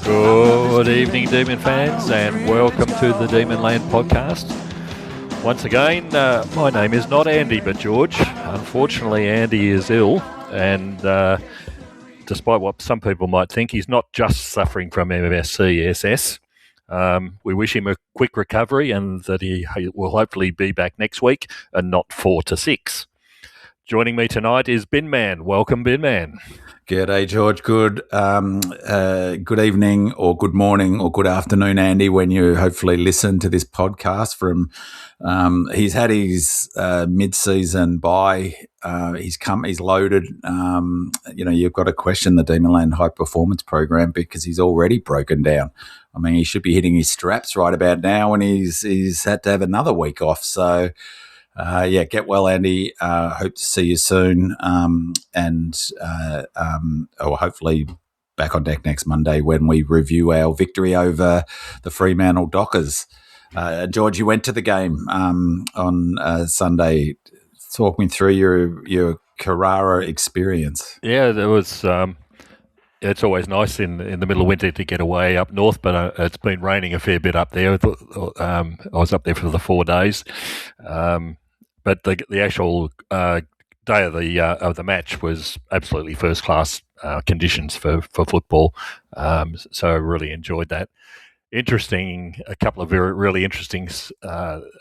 Good evening, Demon fans, and welcome to the Demon Land podcast. Once again, my name is not Andy, but George. Unfortunately, Andy is ill, and despite what some people might think, he's not just suffering from MSCSS. We wish him a quick recovery and that he will hopefully be back next week and not 4 to 6. Joining me tonight is Bin Man. Welcome, Bin Man. G'day, George. Good evening or good morning or good afternoon, Andy, when you hopefully listen to this podcast from he's had his mid-season bye. He's loaded. You've got to question the Demonland High Performance Program because he's already broken down. I mean, he should be hitting his straps right about now, and he's had to have another week off. So, get well, Andy. Hope to see you soon, or hopefully back on deck next Monday when we review our victory over the Fremantle Dockers. George, you went to the game on Sunday. Talk me through your Carrara experience. Yeah, there was. It's always nice in the middle of winter to get away up north, but it's been raining a fair bit up there. I was up there for the 4 days, but the actual day of the match was absolutely first class conditions for football. So I really enjoyed that. A couple of really interesting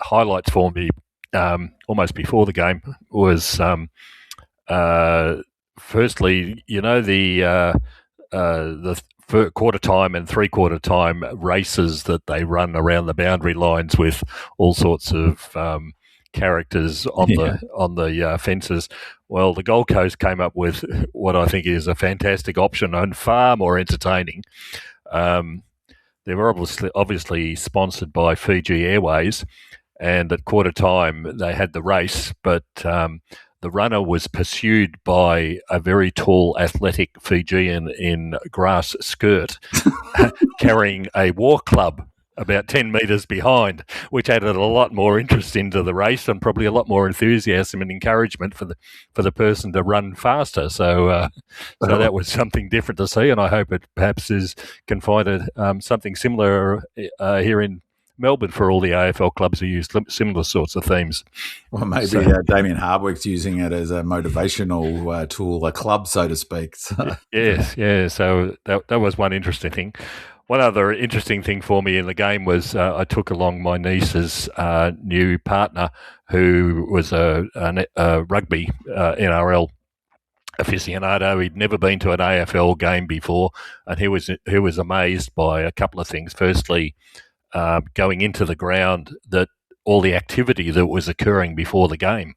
highlights for me almost before the game was firstly, the quarter time and 3/4 time races that they run around the boundary lines with all sorts of characters on the fences. Well, the Gold Coast came up with what I think is a fantastic option and far more entertaining. They were obviously sponsored by Fiji Airways, and at quarter time they had the race, but the runner was pursued by a very tall, athletic Fijian in grass skirt carrying a war club about 10 metres behind, which added a lot more interest into the race and probably a lot more enthusiasm and encouragement for the person to run faster. So that was something different to see, and I hope it perhaps can find something similar here in Melbourne for all the AFL clubs who use similar sorts of themes. Well, maybe Damien Hardwick's using it as a motivational tool, a club, so to speak. So. Yes, yeah. So that was one interesting thing. One other interesting thing for me in the game was I took along my niece's new partner, who was a rugby NRL aficionado. He'd never been to an AFL game before, and he was amazed by a couple of things. Firstly, going into the ground, that all the activity that was occurring before the game.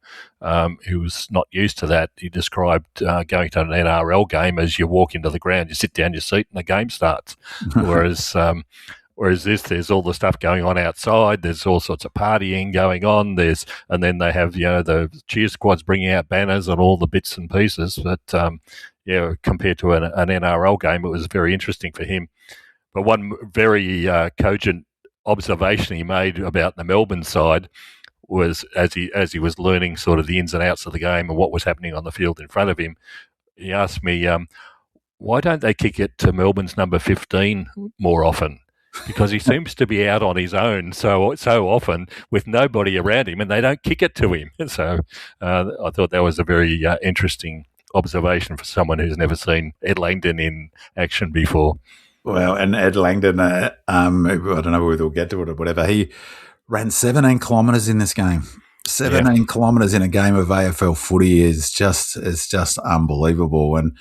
He was not used to that. He described going to an NRL game as you walk into the ground, you sit down your seat and the game starts. Whereas there's all the stuff going on outside. There's all sorts of partying going on. And then they have the cheer squads bringing out banners and all the bits and pieces. But compared to an NRL game, it was very interesting for him. But one very cogent observation he made about the Melbourne side was as he was learning sort of the ins and outs of the game and what was happening on the field in front of him. He asked me, why don't they kick it to Melbourne's number 15 more often? Because he seems to be out on his own so often with nobody around him, and they don't kick it to him. So I thought that was a very interesting observation for someone who's never seen Ed Langdon in action before. Well, and Ed Langdon, I don't know whether we'll get to it or whatever, he ran 17 kilometres in this game. 17 kilometres in a game of AFL footy is just unbelievable. And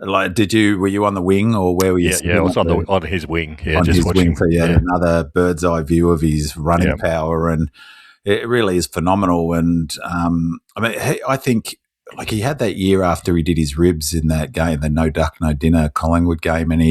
were you on the wing or where were you? Yeah, I was on his wing. Yeah, on just his watching. Wing, so you had another bird's eye view of his running power, and it really is phenomenal. And I think like he had that year after he did his ribs in that game, the No Duck No Dinner Collingwood game, and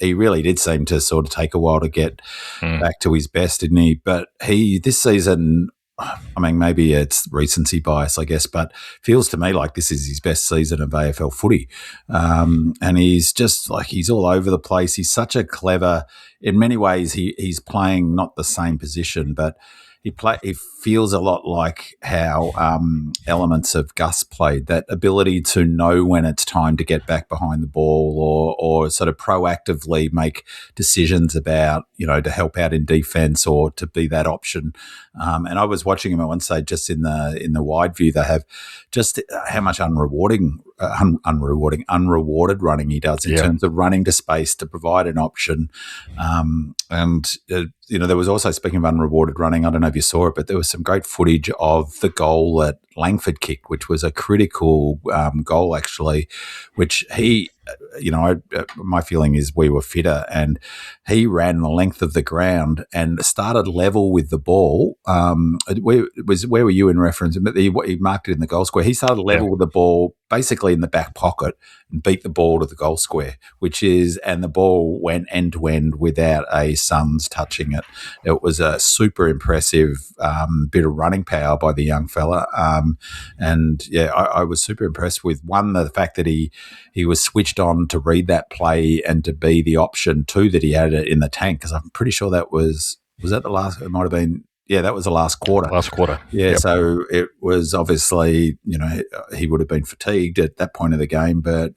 he really did seem to sort of take a while to get back to his best, didn't he? But this season, I mean, maybe it's recency bias, I guess, but feels to me like this is his best season of AFL footy. And he's just like, he's all over the place. He's such a clever, in many ways, he's playing not the same position, but He feels a lot like how elements of Gus played, that ability to know when it's time to get back behind the ball or sort of proactively make decisions about, to help out in defence or to be that option. And I was watching him at one stage just in the wide view they have, just how much unrewarded running he does in terms of running to space to provide an option. There was also, speaking of unrewarded running, I don't know if you saw it, but there was some great footage of the goal that Langford kicked, which was a critical goal, actually, which he, my feeling is we were fitter, and he ran the length of the ground and started level with the ball. Where were you in reference? He marked it in the goal square. He started level with the ball, basically in the back pocket, and beat the ball to the goal square, and the ball went end to end without a Suns touching it. It was a super impressive bit of running power by the young fella. I was super impressed with, one, the fact that he was switched on to read that play and to be the option. Two, that he had it in the tank, because I'm pretty sure that was that the last, it might have been, that was the last quarter. Yeah, yep. So it was obviously, he would have been fatigued at that point of the game, but,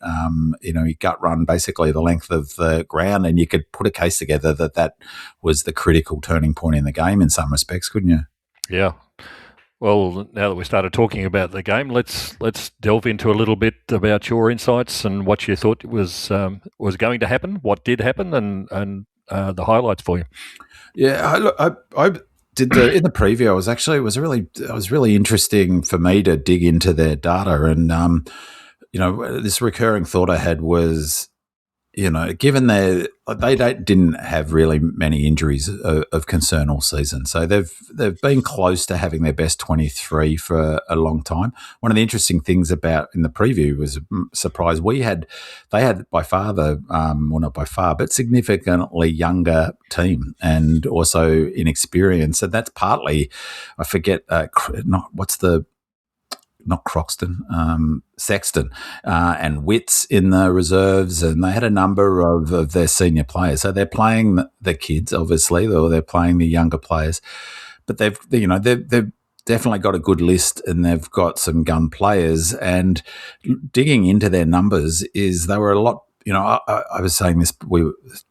he gut run basically the length of the ground, and you could put a case together that was the critical turning point in the game in some respects, couldn't you? Yeah. Well, now that we started talking about the game, let's delve into a little bit about your insights and what you thought was going to happen, what did happen, and the highlights for you. Yeah, I did in the preview. It was really interesting for me to dig into their data, and this recurring thought I had was, given they didn't have really many injuries of concern all season, so they've been close to having their best 23 for a long time. One of the interesting things about in the preview was a surprise. They had by far not by far, but significantly younger team, and also inexperienced. And that's partly, I forget, not Croxton, Sexton, and Witts in the reserves, and they had a number of their senior players. So they're playing the kids, obviously, or they're playing the younger players, but they've definitely got a good list, and they've got some gun players. And digging into their numbers, they were a lot. I was saying this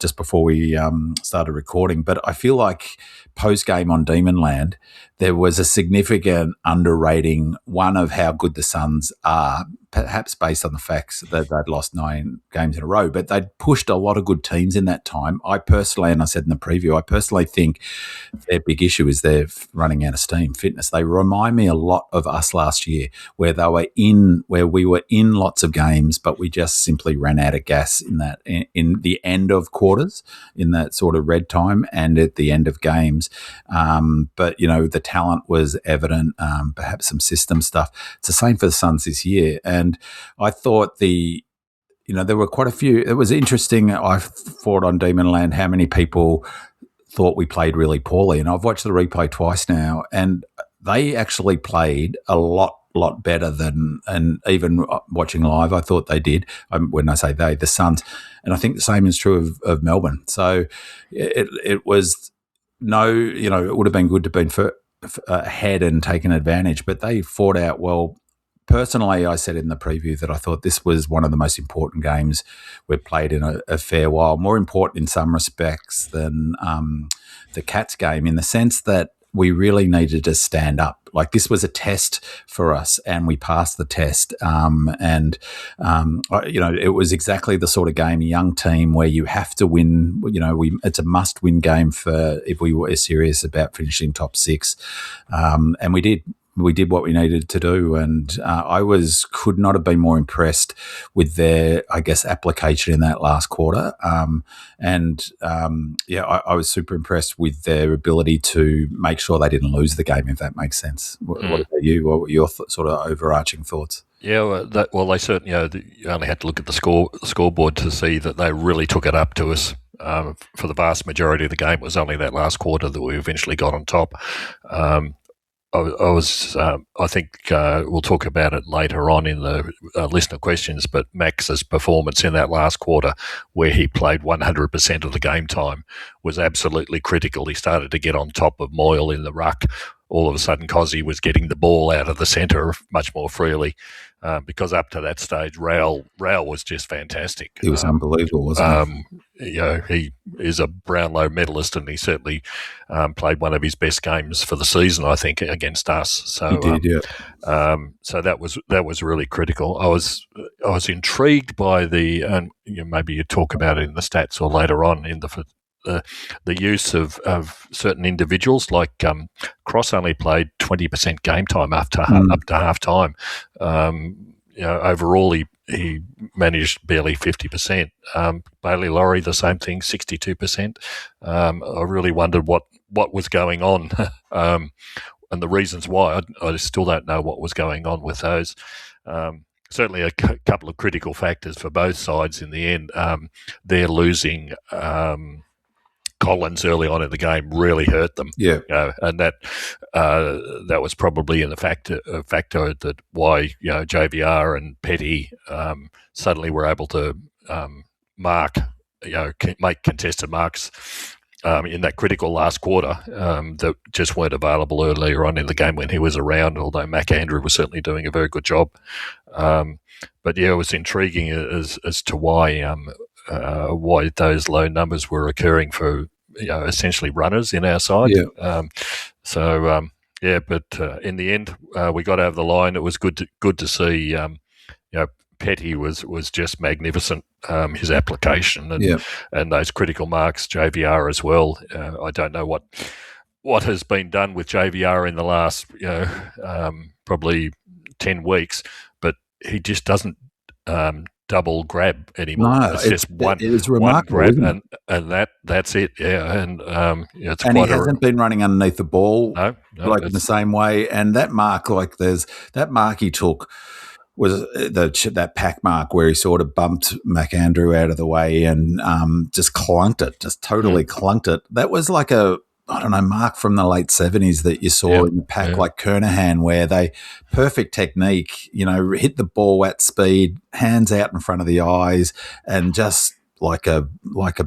just before we started recording, but I feel like post-game on Demonland, there was a significant underrating, one, of how good the Suns are, perhaps based on the facts that they'd lost 9 games in a row, but they'd pushed a lot of good teams in that time. I personally, and I said in the preview, I personally think their big issue is they're running out of steam, fitness. They remind me a lot of us last year, where we were in lots of games, but we just simply ran out of gas in the end of quarters, in that sort of red time, and at the end of games. But the talent was evident, perhaps some system stuff. It's the same for the Suns this year. And I thought there were quite a few. It was interesting. I thought on Demonland how many people thought we played really poorly. And I've watched the replay twice now, and they actually played a lot better than, and even watching live, I thought they did. When I say they, the Suns. And I think the same is true of Melbourne. So it was it would have been good to have been ahead and taken advantage, but they fought out well. Personally, I said in the preview that I thought this was one of the most important games we've played in a fair while, more important in some respects than the Cats game, in the sense that we really needed to stand up. Like, this was a test for us, and we passed the test. It was exactly the sort of game, a young team, where you have to win. It's a must-win game if we were serious about finishing top 6, and we did. We did what we needed to do, and I could not have been more impressed with their, I guess, application in that last quarter. I was super impressed with their ability to make sure they didn't lose the game, if that makes sense. What about you? What were your sort of overarching thoughts? Yeah, they certainly. You only had to look at the scoreboard to see that they really took it up to us. For the vast majority of the game, it was only that last quarter that we eventually got on top. I think we'll talk about it later on in the listener questions, but Max's performance in that last quarter, where he played 100% of the game time, was absolutely critical. He started to get on top of Moyle in the ruck. All of a sudden, Cozzy was getting the ball out of the centre much more freely, because up to that stage, Raoul was just fantastic. He was unbelievable, wasn't he? He is a Brownlow medalist, and he certainly played one of his best games for the season, I think, against us. So he did, yeah. So that was really critical. I was intrigued by the, maybe you talk about it in the stats or later on in the use of certain individuals, like Cross only played 20% game time up to half time. Overall he managed barely 50%. Bailey Laurie, the same thing, 62%. I really wondered what was going on, and the reasons why. I still don't know what was going on with those. Certainly a couple of critical factors for both sides in the end. They're losing Collins early on in the game really hurt them. Yeah, and that was probably in the factor that why JVR and Petty suddenly were able to mark, make contested marks in that critical last quarter that just weren't available earlier on in the game when he was around. Although McAndrew was certainly doing a very good job, but yeah, it was intriguing as to why those low numbers were occurring for essentially runners in our side. Yeah. But in the end, we got over the line. It was good to see. Petty was just magnificent. His application and those critical marks. JVR as well. I don't know what has been done with JVR in the last probably 10 weeks, but he just doesn't double grab anymore. No, it's just one remarkable, grab, and that's it. Yeah, and it's and he hasn't been running underneath the ball in the same way. And that mark, there's that mark he took was that pack mark where he sort of bumped McAndrew out of the way and just clunked it, just totally clunked it. That was like a mark from the late 70s that you saw in the pack, like Kernahan, where they perfect technique, hit the ball at speed, hands out in front of the eyes, and just like a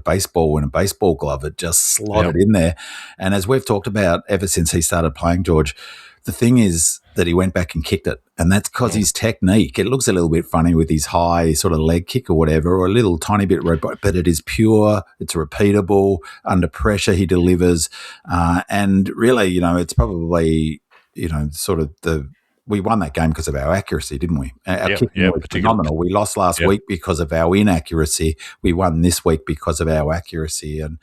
baseball in a baseball glove, it just slotted in there. And as we've talked about ever since he started playing, George, the thing is that he went back and kicked it, and that's because his technique, it looks a little bit funny with his high sort of leg kick or whatever, or a little tiny bit robot, but it is pure, it's repeatable, under pressure he delivers, and really, it's probably, sort of we won that game because of our accuracy, didn't we? Our kicking was phenomenal. We lost last week because of our inaccuracy. We won this week because of our accuracy. And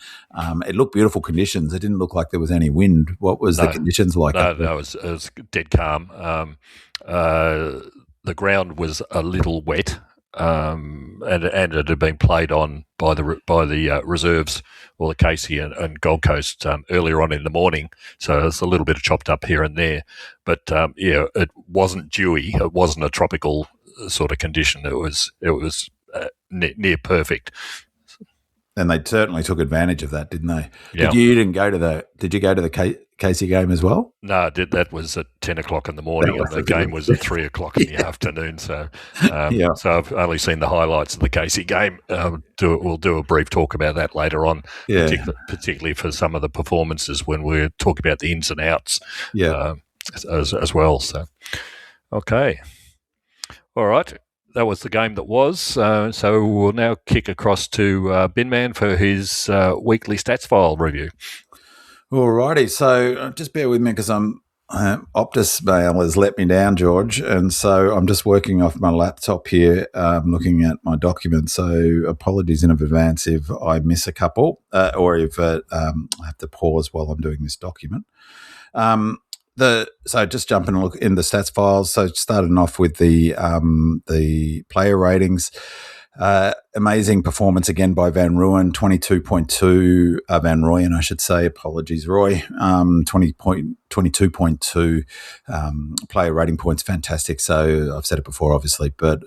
it looked beautiful conditions. It didn't look like there was any wind. What was the conditions like? No, it was dead calm. The ground was a little wet, and it had been played on by the reserves, or the Casey and Gold Coast earlier on in the morning. So it's a little bit chopped up here and there, but it wasn't dewy. It wasn't a tropical sort of condition. It was near perfect. And they certainly took advantage of that, didn't they? Yeah. Did you go to the Casey game as well? No, that was at 10 o'clock in the morning, and the game was at 3 o'clock in the afternoon. So, so I've only seen the highlights of the Casey game. We'll do a brief talk about that later on, particularly for some of the performances when we talk about the ins and outs, as well. So, okay, all right. That was the game that was. So we'll now kick across to Binman for his weekly stats file review. Alrighty, so just bear with me because Optus Mail has let me down, George, and so I'm just working off my laptop here, looking at my documents. So apologies in advance if I miss a couple, or if I have to pause while I'm doing this document. So just jump and look in the stats files. So starting off with the player ratings. amazing performance again by Van Rooyen, 22.2, Van Rooyen, I should say. Apologies, Roy. 22.2 player rating points, fantastic. So I've said it before, obviously, but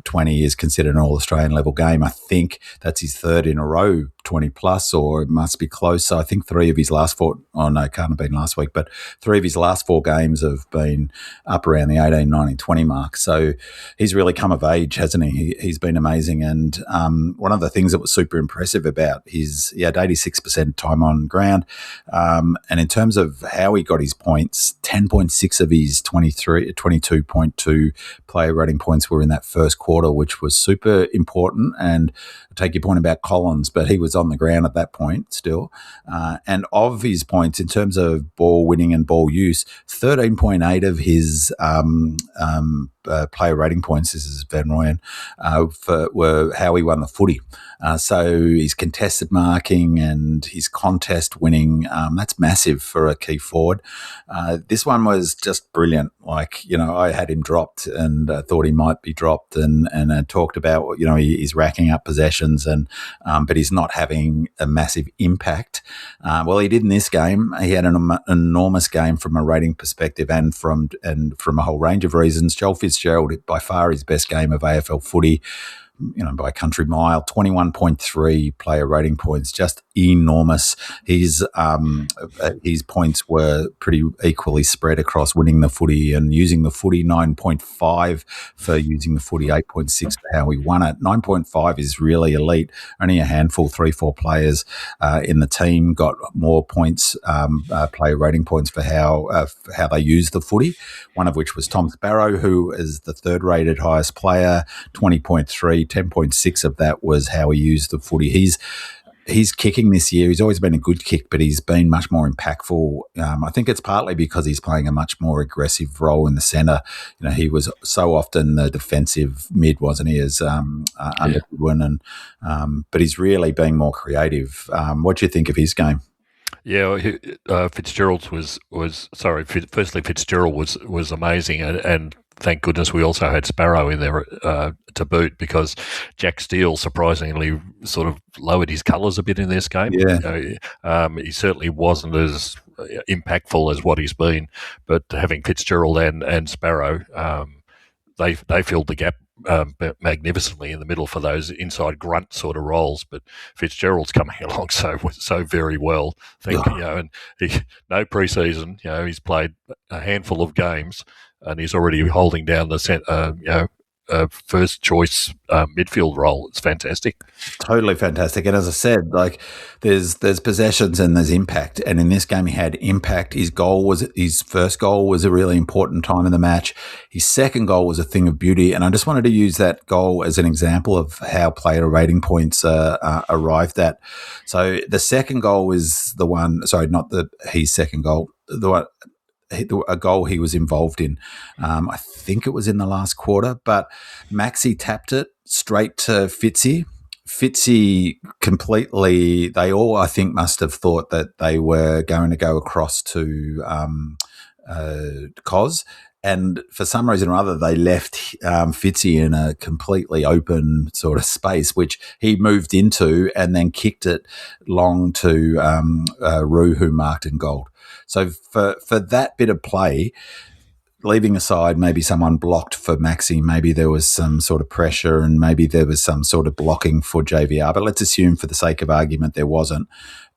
20 is considered an All-Australian level game. I think that's his third in a row, 20 plus, or it must be close. So I think three of his last four, oh no, it can't have been last week, but three of his last four games have been up around the 18, 19, 20 mark. So he's really come of age, hasn't he? He's been amazing. And one of the things that was super impressive about he had 86% time on ground. And in terms of how he got his points, 10.6 of his 22.2 player rating points were in that first quarter, which was super important. And I take your point about Collins, but he was on the ground at that point still. And of his points, in terms of ball winning and ball use, 13.8 of his player rating points, this is Van Rooyen, were how he won the footy. So his contested marking and his contest winning, that's massive for a key forward. This one was just brilliant. Like, I had him dropped and thought he might be dropped and talked about, he's racking up possessions but he's not having a massive impact. Well, he did in this game. He had an enormous game from a rating perspective and from a whole range of reasons. Joel Fitzgerald, by far his best game of AFL footy, by a country mile, 21.3 player rating points, just enormous. His points were pretty equally spread across winning the footy and using the footy, 9.5 for using the footy, 8.6 for how he won it. 9.5 is really elite. Only a handful, 3-4 players in the team got more points, player rating points for how they used the footy, one of which was Tom Sparrow, who is the third rated highest player, 20.3. 10.6 of that was how he used the footy. He's kicking this year. He's always been a good kick, but he's been much more impactful. I think it's partly because he's playing a much more aggressive role in the centre. He was so often the defensive mid, wasn't he, as under Goodwin, but he's really being more creative. What do you think of his game? Yeah, Fitzgerald firstly, Fitzgerald was amazing, and thank goodness we also had Sparrow in there to boot, because Jack Steele surprisingly sort of lowered his colours a bit in this game. Yeah. He certainly wasn't as impactful as what he's been, but having Fitzgerald and Sparrow, they filled the gap magnificently in the middle for those inside grunt sort of roles. But Fitzgerald's coming along so very well. And no preseason. He's played a handful of games, and he's already holding down the first choice midfield role. It's fantastic. Totally fantastic. And as I said, like there's possessions and there's impact. And in this game, he had impact. His first goal was a really important time in the match. His second goal was a thing of beauty. And I just wanted to use that goal as an example of how player rating points are arrived at. So the second goal was the one, sorry, not his second goal, a goal he was involved in. I think it was in the last quarter, but Maxi tapped it straight to Fitzy. Fitzy completely, they all, I think, must have thought that they were going to go across to Cos. And for some reason or other, they left Fitzy in a completely open sort of space, which he moved into and then kicked it long to Roo, who marked in gold. So for that bit of play, leaving aside maybe someone blocked for Maxi, maybe there was some sort of pressure and maybe there was some sort of blocking for JVR, but let's assume for the sake of argument there wasn't.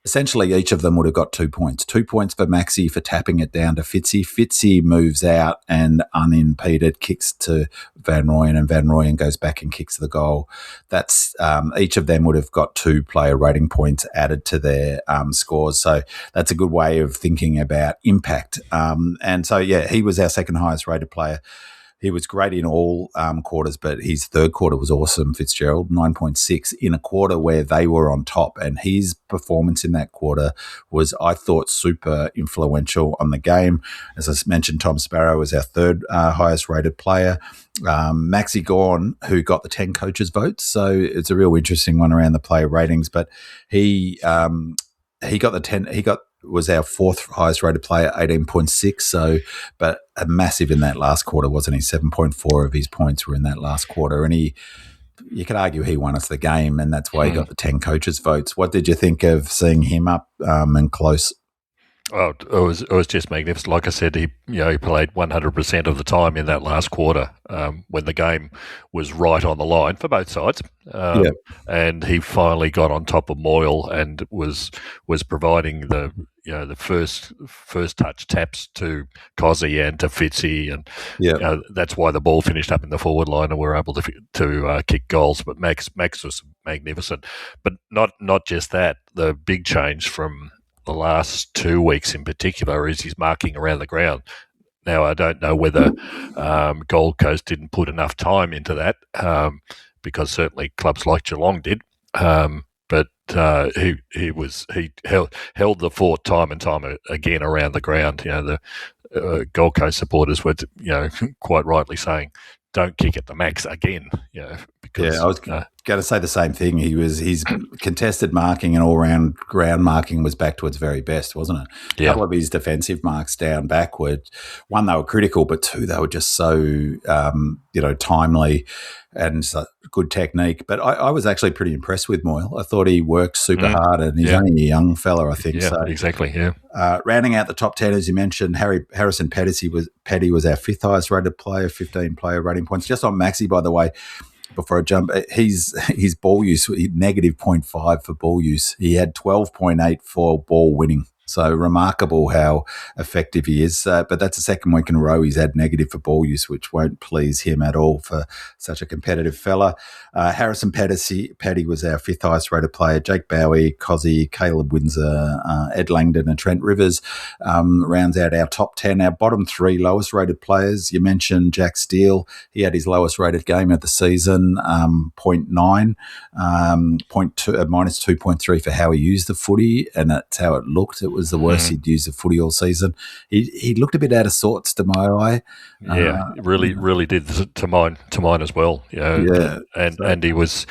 Essentially, each of them would have got 2 points. 2 points for Maxi for tapping it down to Fitzy. Fitzy moves out and unimpeded kicks to Van Rooyen, and Van Rooyen goes back and kicks the goal. That's each of them would have got 2 player rating points added to their scores. So that's a good way of thinking about impact. And so, yeah, he was our second highest rated player. He was great in all quarters, but his third quarter was awesome, Fitzgerald, 9.6 in a quarter where they were on top. And his performance in that quarter was, I thought, super influential on the game. As I mentioned, Tom Sparrow was our third highest rated player. Maxi Gawn, who got the 10 coaches' votes. So it's a real interesting one around the player ratings. But he got the 10, was our fourth highest rated player, 18.6. So, but a massive in that last quarter, wasn't he? 7.4 of his points were in that last quarter. And you could argue he won us the game, and that's why he got the 10 coaches' votes. What did you think of seeing him up and close? Oh, it was just magnificent. Like I said, he played 100% of the time in that last quarter when the game was right on the line for both sides, and he finally got on top of Moyle and was providing the first touch taps to Cozzy and to Fitzy, and that's why the ball finished up in the forward line and we're able to kick goals. But Max was magnificent, but not just that. The big change from the last 2 weeks in particular is his marking around the ground. Now, I don't know whether Gold Coast didn't put enough time into that, because certainly clubs like Geelong did. But he held the fort time and time again around the ground. The Gold Coast supporters were quite rightly saying, "Don't kick at the Max again." Because I was going to say the same thing. His contested marking and all-round ground marking was back to its very best, wasn't it? A couple of his defensive marks down backward. One, they were critical, but two, they were just so timely and good technique. But I was actually pretty impressed with Moyle. I thought he worked super hard, and he's only a young fella, I think. Yeah, so, exactly, yeah. Rounding out the top 10, as you mentioned, Harrison Petty was our fifth highest rated player, 15 player rating points. Just on Maxi, by the way, before I jump, his ball use, negative 0.5 for ball use. He had 12.8 for ball winning. So remarkable how effective he is. But that's the second week in a row he's had negative for ball use, which won't please him at all for such a competitive fella. Harrison Petty was our fifth highest rated player. Jake Bowie, Cozzy, Caleb Windsor, Ed Langdon and Trent Rivers rounds out our top 10. Our bottom three lowest rated players, you mentioned Jack Steele. He had his lowest rated game of the season, 0.9, minus 2.3 for how he used the footy, and that's how it looked. It was the worst he'd used the footy all season. He looked a bit out of sorts to my eye. Really did to mine as well. And he was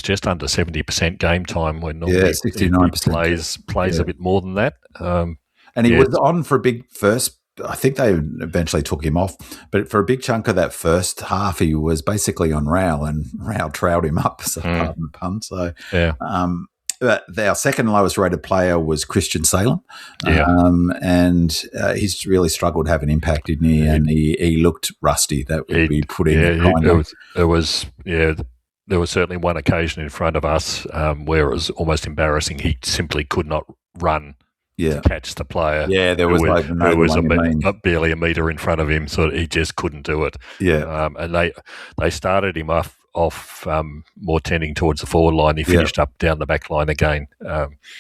just under 70% game time when normally 69% he plays a bit more than that. And he was on for a big first. I think they eventually took him off, but for a big chunk of that first half, he was basically on Rao, and Rao trowed him up. So pardon the pun. So our second lowest rated player was Christian Salem, and he's really struggled to have an impact, didn't he? And he looked rusty. That would be put in. There was certainly one occasion in front of us where it was almost embarrassing. He simply could not run to catch the player. Yeah, there was barely a metre in front of him, so he just couldn't do it. Yeah, and they started him off more tending towards the forward line. He finished up down the back line again.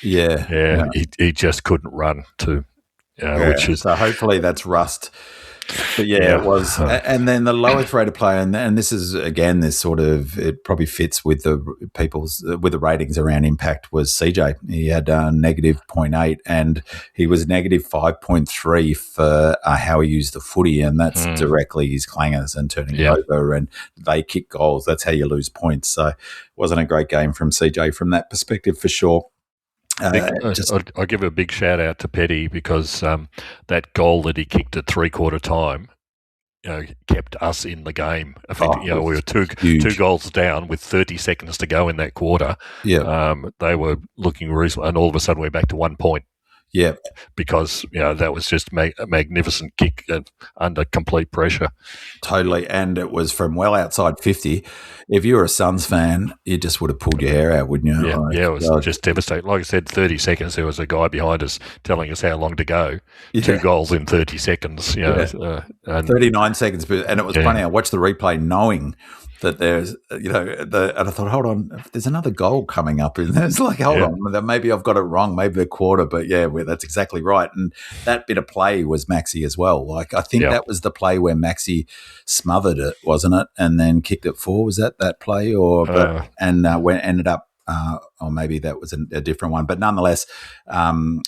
He just couldn't run which is so hopefully that's rust. But it was. And then the lowest rated player, and this is again this sort of, it probably fits with the ratings around impact, was CJ. He had negative 0.8 and he was negative 5.3 for how he used the footy, and that's directly his clangers and turning it over, and they kick goals. That's how you lose points. So it wasn't a great game from CJ from that perspective for sure. I'll give a big shout out to Petty because that goal that he kicked at 3/4 time, kept us in the game. I think we were two goals down with 30 seconds to go in that quarter. They were looking reasonable, and all of a sudden we're back to 1 point. Yeah, because that was just a magnificent kick under complete pressure. Totally, and it was from well outside 50. If you were a Suns fan, you just would have pulled your hair out, wouldn't you? It was just devastating. Like I said, 30 seconds. There was a guy behind us telling us how long to go. 2 goals in 30 seconds. 39 seconds, and it was funny. I watched the replay knowing that there's, and I thought, hold on, there's another goal coming up. And it's like, hold on, maybe I've got it wrong, maybe the quarter, but that's exactly right. And that bit of play was Maxi as well. Like, I think that was the play where Maxi smothered it, wasn't it? And then kicked it forward. Was that play? When ended up, or maybe that was a different one, but nonetheless,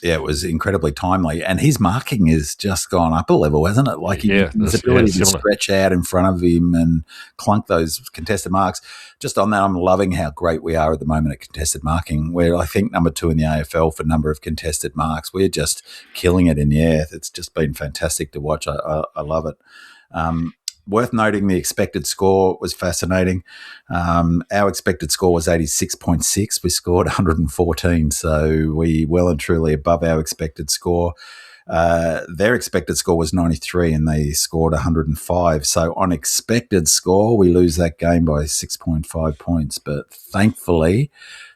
it was incredibly timely. And his marking has just gone up a level, hasn't it? Like his ability to stretch out in front of him and clunk those contested marks. Just on that, I'm loving how great we are at the moment at contested marking. We're, I think, number 2 in the AFL for number of contested marks. We're just killing it in the air. It's just been fantastic to watch. I love it. Worth noting, the expected score was fascinating. Our expected score was 86.6. We scored 114, so we well and truly above our expected score. Their expected score was 93 and they scored 105. So on expected score, we lose that game by 6.5 points. But thankfully,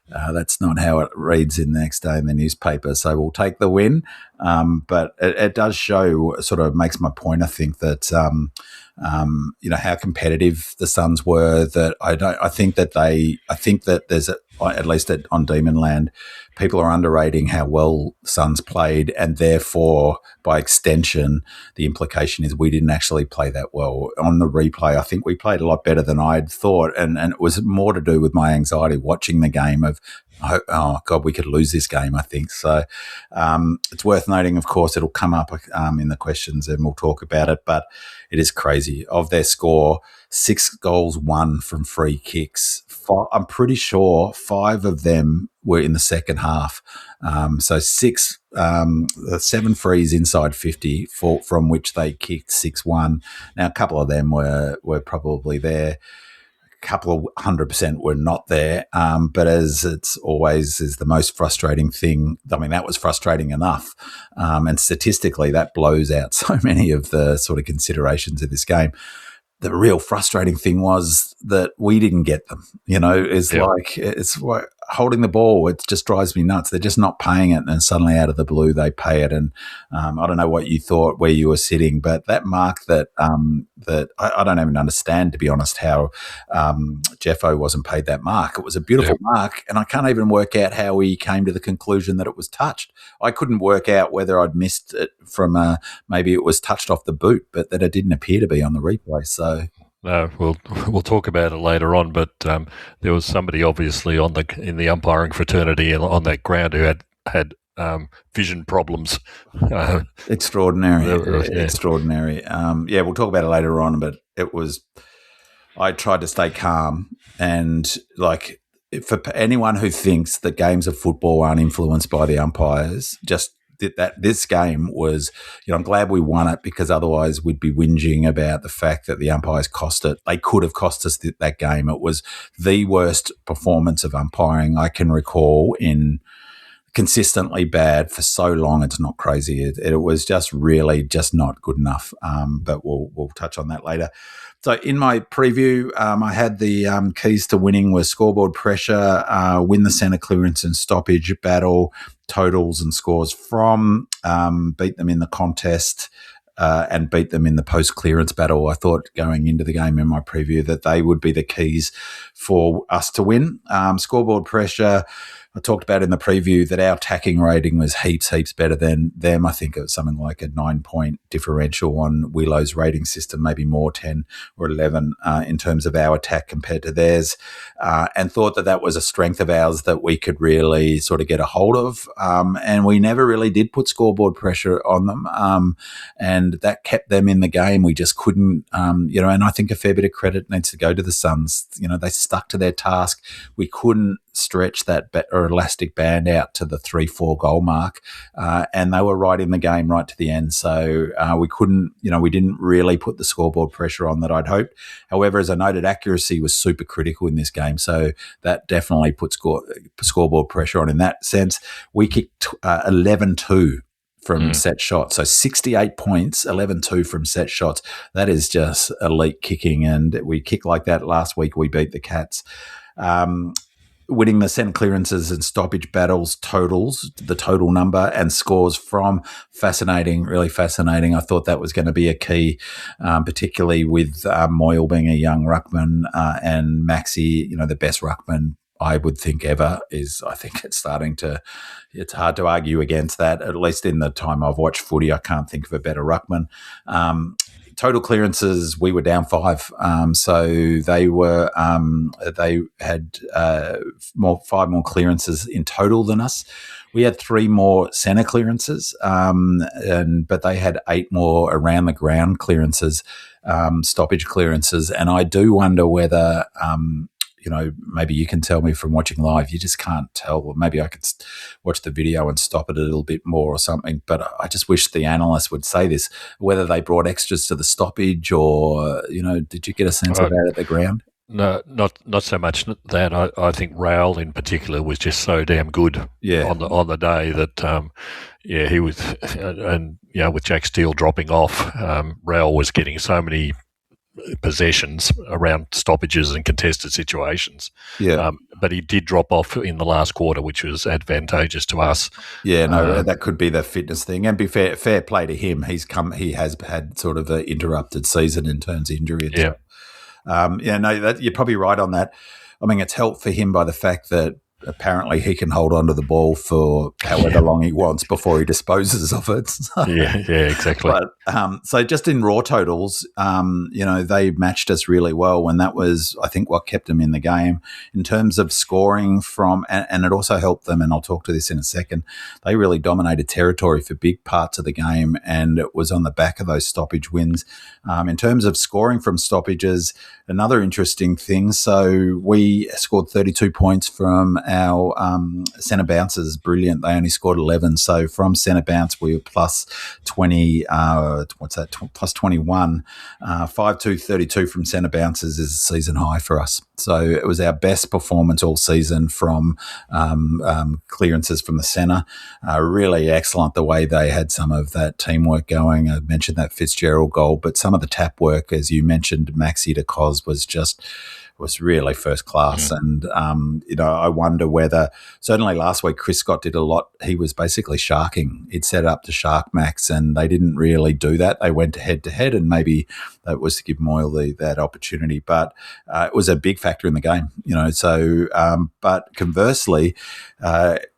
that's not how it reads in the next day in the newspaper. So we'll take the win. But it does show, sort of makes my point, I think, that, how competitive the Suns were. That I think that there's at least on Demonland, people are underrating how well Suns played, and therefore, by extension, the implication is we didn't actually play that well. On the replay, I think we played a lot better than I had thought, and it was more to do with my anxiety watching the game of, oh God, we could lose this game, I think. So it's worth noting, of course, it'll come up in the questions and we'll talk about it, but it is crazy. Of their score, 6 goals won from free kicks. I'm pretty sure 5 of them were in the second half. So 7 frees inside 50 from which they kicked 6-1. Now, a couple of them were probably there. A couple of 100% were not there. But as it's always is the most frustrating thing, I mean, that was frustrating enough. And statistically, that blows out so many of the sort of considerations of this game. The real frustrating thing was that we didn't get them. It's like holding the ball. It just drives me nuts. They're just not paying it, and suddenly out of the blue they pay it. And I don't know what you thought where you were sitting, but that mark that I don't even understand, to be honest, how Jeffo wasn't paid that mark. It was a beautiful mark, and I can't even work out how he came to the conclusion that it was touched. I couldn't work out whether I'd missed it from maybe it was touched off the boot, but that it didn't appear to be on the replay. So. No, we'll talk about it later on. But there was somebody obviously in the umpiring fraternity on that ground who had vision problems. Extraordinary. Extraordinary. We'll talk about it later on. But it was. I tried to stay calm, and for anyone who thinks that games of football aren't influenced by the umpires, just. That this game was, I'm glad we won it, because otherwise we'd be whinging about the fact that the umpires cost it. They could have cost us that game. It was the worst performance of umpiring I can recall, in consistently bad for so long. It's not crazy. It was just really just not good enough. But we'll touch on that later. So in my preview, I had the keys to winning were scoreboard pressure, win the centre clearance and stoppage battle, totals and scores from, beat them in the contest, and beat them in the post-clearance battle. I thought going into the game in my preview that they would be the keys for us to win. Scoreboard pressure, I talked about in the preview that our attacking rating was heaps better than them. I think it was something like a 9-point differential on Willow's rating system, maybe more, 10 or 11 in terms of our attack compared to theirs, and thought that was a strength of ours that we could really sort of get a hold of. And we never really did put scoreboard pressure on them, and that kept them in the game. We just couldn't, and I think a fair bit of credit needs to go to the Suns. They stuck to their task. We couldn't stretch that elastic band out to the 3-4 goal mark, and they were right in the game right to the end. So we couldn't, we didn't really put the scoreboard pressure on that I'd hoped. However, as I noted, accuracy was super critical in this game, so that definitely put scoreboard pressure on. In that sense, we kicked 11-2 from set shots. So 68 points, 11-2 from set shots. That is just elite kicking, and we kicked like that last week. We beat the Cats. Winning the centre clearances and stoppage battles totals, the total number and scores from, fascinating, really fascinating. I thought that was going to be a key, particularly with Moyle being a young ruckman and Maxi, the best ruckman I would think ever is. I think it's hard to argue against that. At least in the time I've watched footy, I can't think of a better ruckman. Total clearances, we were down 5. So they had 5 more clearances in total than us. We had 3 more centre clearances, but they had 8 more around the ground clearances, stoppage clearances. And I do wonder whether, maybe you can tell me from watching live, you just can't tell. Or maybe I could watch the video and stop it a little bit more or something. But I just wish the analysts would say this, whether they brought extras to the stoppage or, did you get a sense of that at the ground? No, not so much that. I think Raoul in particular was just so damn good on the day that he was, and with Jack Steele dropping off, Raoul was getting so many possessions around stoppages and contested situations. But he did drop off in the last quarter, which was advantageous to us. That could be the fitness thing. And be fair play to him. He has had sort of an interrupted season in terms of injury. You're probably right on that. I mean, it's helped for him by the fact that apparently he can hold on to the ball for however long he wants before he disposes of it. So, exactly. But, so just in raw totals, they matched us really well, and that was, I think, what kept them in the game. In terms of scoring and it also helped them, and I'll talk to this in a second, they really dominated territory for big parts of the game, and it was on the back of those stoppage wins. In terms of scoring from stoppages, another interesting thing, so we scored 32 points from our centre bounces. Brilliant. They only scored 11. So from centre bounce, we were plus 20, plus 21. 5-2, 32 from centre bounces is a season high for us. So it was our best performance all season from clearances from the centre. Really excellent the way they had some of that teamwork going. I mentioned that Fitzgerald goal, but some of the tap work, as you mentioned, Maxi to Cos was really first class. And, I wonder whether, certainly last week, Chris Scott did a lot. He was basically sharking. He'd set up to shark Max, and they didn't really do that. They went head to head, and maybe that was to give Moyle that opportunity. But it was a big factor in the game, but conversely,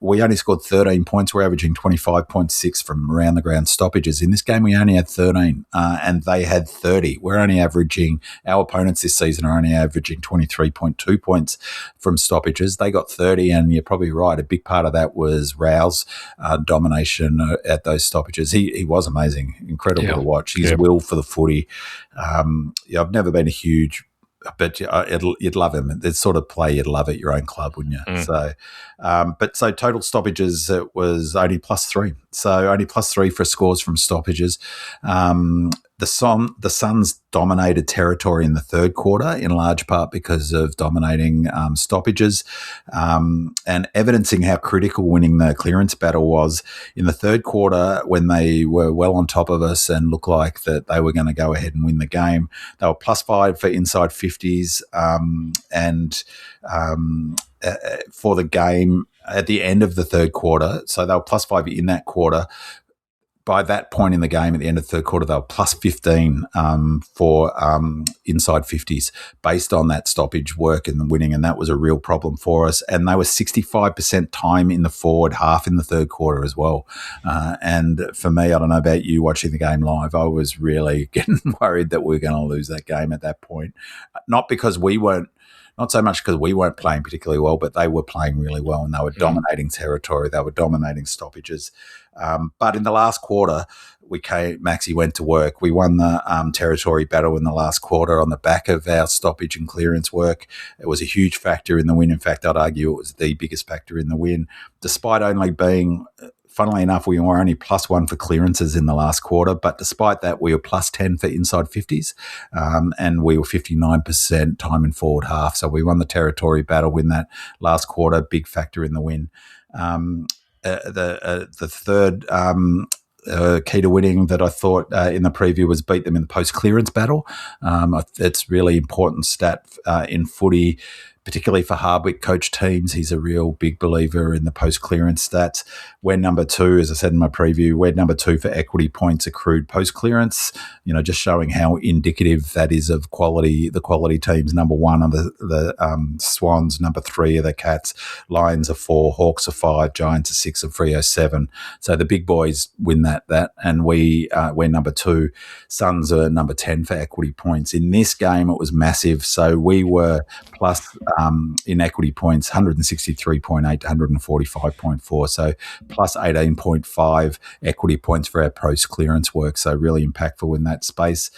we only scored 13 points. We're averaging 25.6 from around the ground stoppages. In this game, we only had 13, and they had 30. Our opponents this season are only averaging 23.2 points from stoppages. They got 30, and you're probably right. A big part of that was Rao's domination at those stoppages. He was amazing, incredible to watch. His will for the footy. I've never been a huge, but you'd love him. It's sort of play you'd love at your own club, wouldn't you? So total stoppages, it was only +3. So only +3 for scores from stoppages. The Suns dominated territory in the third quarter, in large part because of dominating stoppages, and evidencing how critical winning the clearance battle was. In the third quarter, when they were well on top of us and looked like that they were going to go ahead and win the game, they were +5 for inside 50s, and for the game at the end of the third quarter. So they were +5 in that quarter. By that point in the game, at the end of the third quarter, they were +15 for inside 50s based on that stoppage work and the winning, and that was a real problem for us. And they were 65% time in the forward half in the third quarter as well. And for me, I don't know about you watching the game live, I was really getting worried that we were going to lose that game at that point. Not so much because we weren't playing particularly well, but they were playing really well, and they were dominating territory. They were dominating stoppages. But in the last quarter, Maxi went to work. We won the territory battle in the last quarter on the back of our stoppage and clearance work. It was a huge factor in the win. In fact, I'd argue it was the biggest factor in the win, despite only being... Funnily enough, we were only +1 for clearances in the last quarter, but despite that, we were +10 for inside 50s, and we were 59% time in forward half. So we won the territory battle in that last quarter, big factor in the win. The third key to winning that I thought in the preview was beat them in the post-clearance battle. It's really important stat in footy, particularly for Hardwick coach teams. He's a real big believer in the post-clearance stats. We're number 2, as I said in my preview, we're number 2 for equity points accrued post-clearance, just showing how indicative that is of quality. The quality teams, number 1 are the Swans, number 3 are the Cats, Lions are 4, Hawks are 5, Giants are 6, and Freo 7. So the big boys win that, and we're number 2. Suns are number 10 for equity points. In this game, it was massive. So we were plus in equity points, 163.8 to 145.4. So plus 18.5 equity points for our post-clearance work. So really impactful in that space.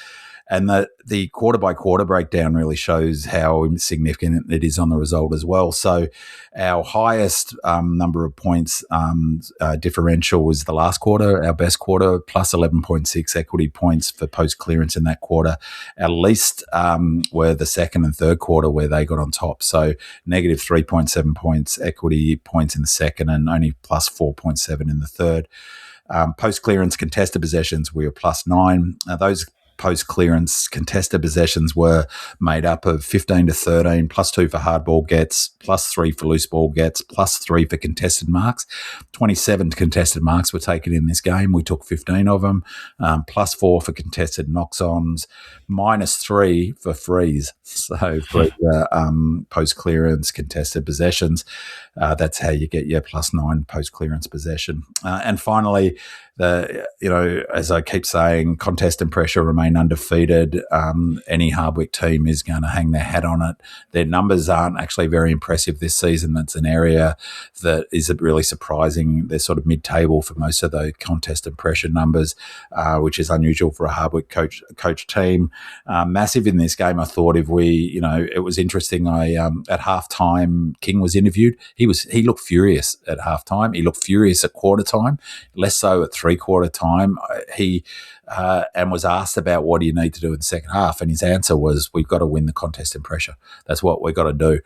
And the quarter by quarter breakdown really shows how significant it is on the result as well. So our highest number of points differential was the last quarter, our best quarter, plus 11.6 equity points for post clearance in that quarter. Our least were the second and third quarter where they got on top. So negative 3.7 points equity points in the second and only plus 4.7 in the third. Post clearance contested possessions, we were plus 9. Those post clearance contested possessions were made up of 15 to 13, plus 2 for hard ball gets, plus 3 for loose ball gets, plus 3 for contested marks. 27 contested marks were taken in this game. We took 15 of them, plus 4 for contested knocks-ons, minus 3 for frees. So for post clearance contested possessions, that's how you get your plus 9 post clearance possession. And finally, as I keep saying, contest and pressure remain undefeated. Any Hardwick team is going to hang their hat on it. Their numbers aren't actually very impressive this season. That's an area that is really surprising. They're sort of mid-table for most of the contest and pressure numbers, which is unusual for a Hardwick coach team. Massive in this game, I thought. If we, it was interesting. At halftime, King was interviewed. He looked furious at halftime. He looked furious at quarter time, less so at three-quarter time. He and was asked about what do you need to do in the second half, and his answer was, "We've got to win the contest and pressure. That's what we've got to do."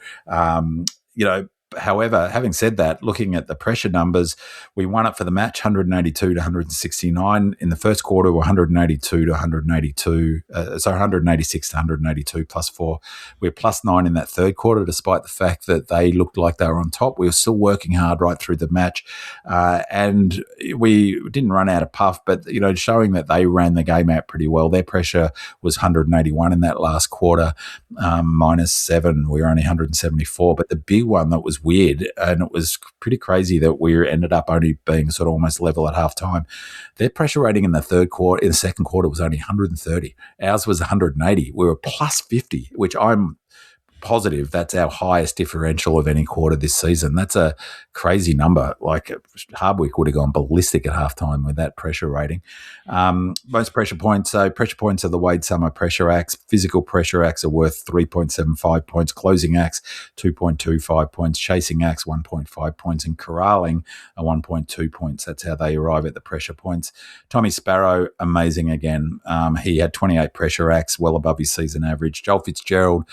However, having said that, looking at the pressure numbers, we won it for the match, 182 to 169. In the first quarter, we're 182 to 182, 186 to 182 plus 4. We're plus 9 in that third quarter, despite the fact that they looked like they were on top. We were still working hard right through the match, and we didn't run out of puff, but, showing that they ran the game out pretty well. Their pressure was 181 in that last quarter, minus 7. We were only 174, but the big one that was weird, and it was pretty crazy that we ended up only being sort of almost level at halftime. Their pressure rating in the second quarter was only 130. Ours was 180. We were plus 50, which I'm positive that's our highest differential of any quarter this season. That's a crazy number. Like Hardwick would have gone ballistic at halftime with that pressure rating. Most pressure points. So pressure points are the Wade Summer pressure acts. Physical pressure acts are worth 3.75 points. Closing acts, 2.25 points. Chasing acts, 1.5 points. And corralling are 1.2 points. That's how they arrive at the pressure points. Tommy Sparrow, amazing again. He had 28 pressure acts, well above his season average. Joel Fitzgerald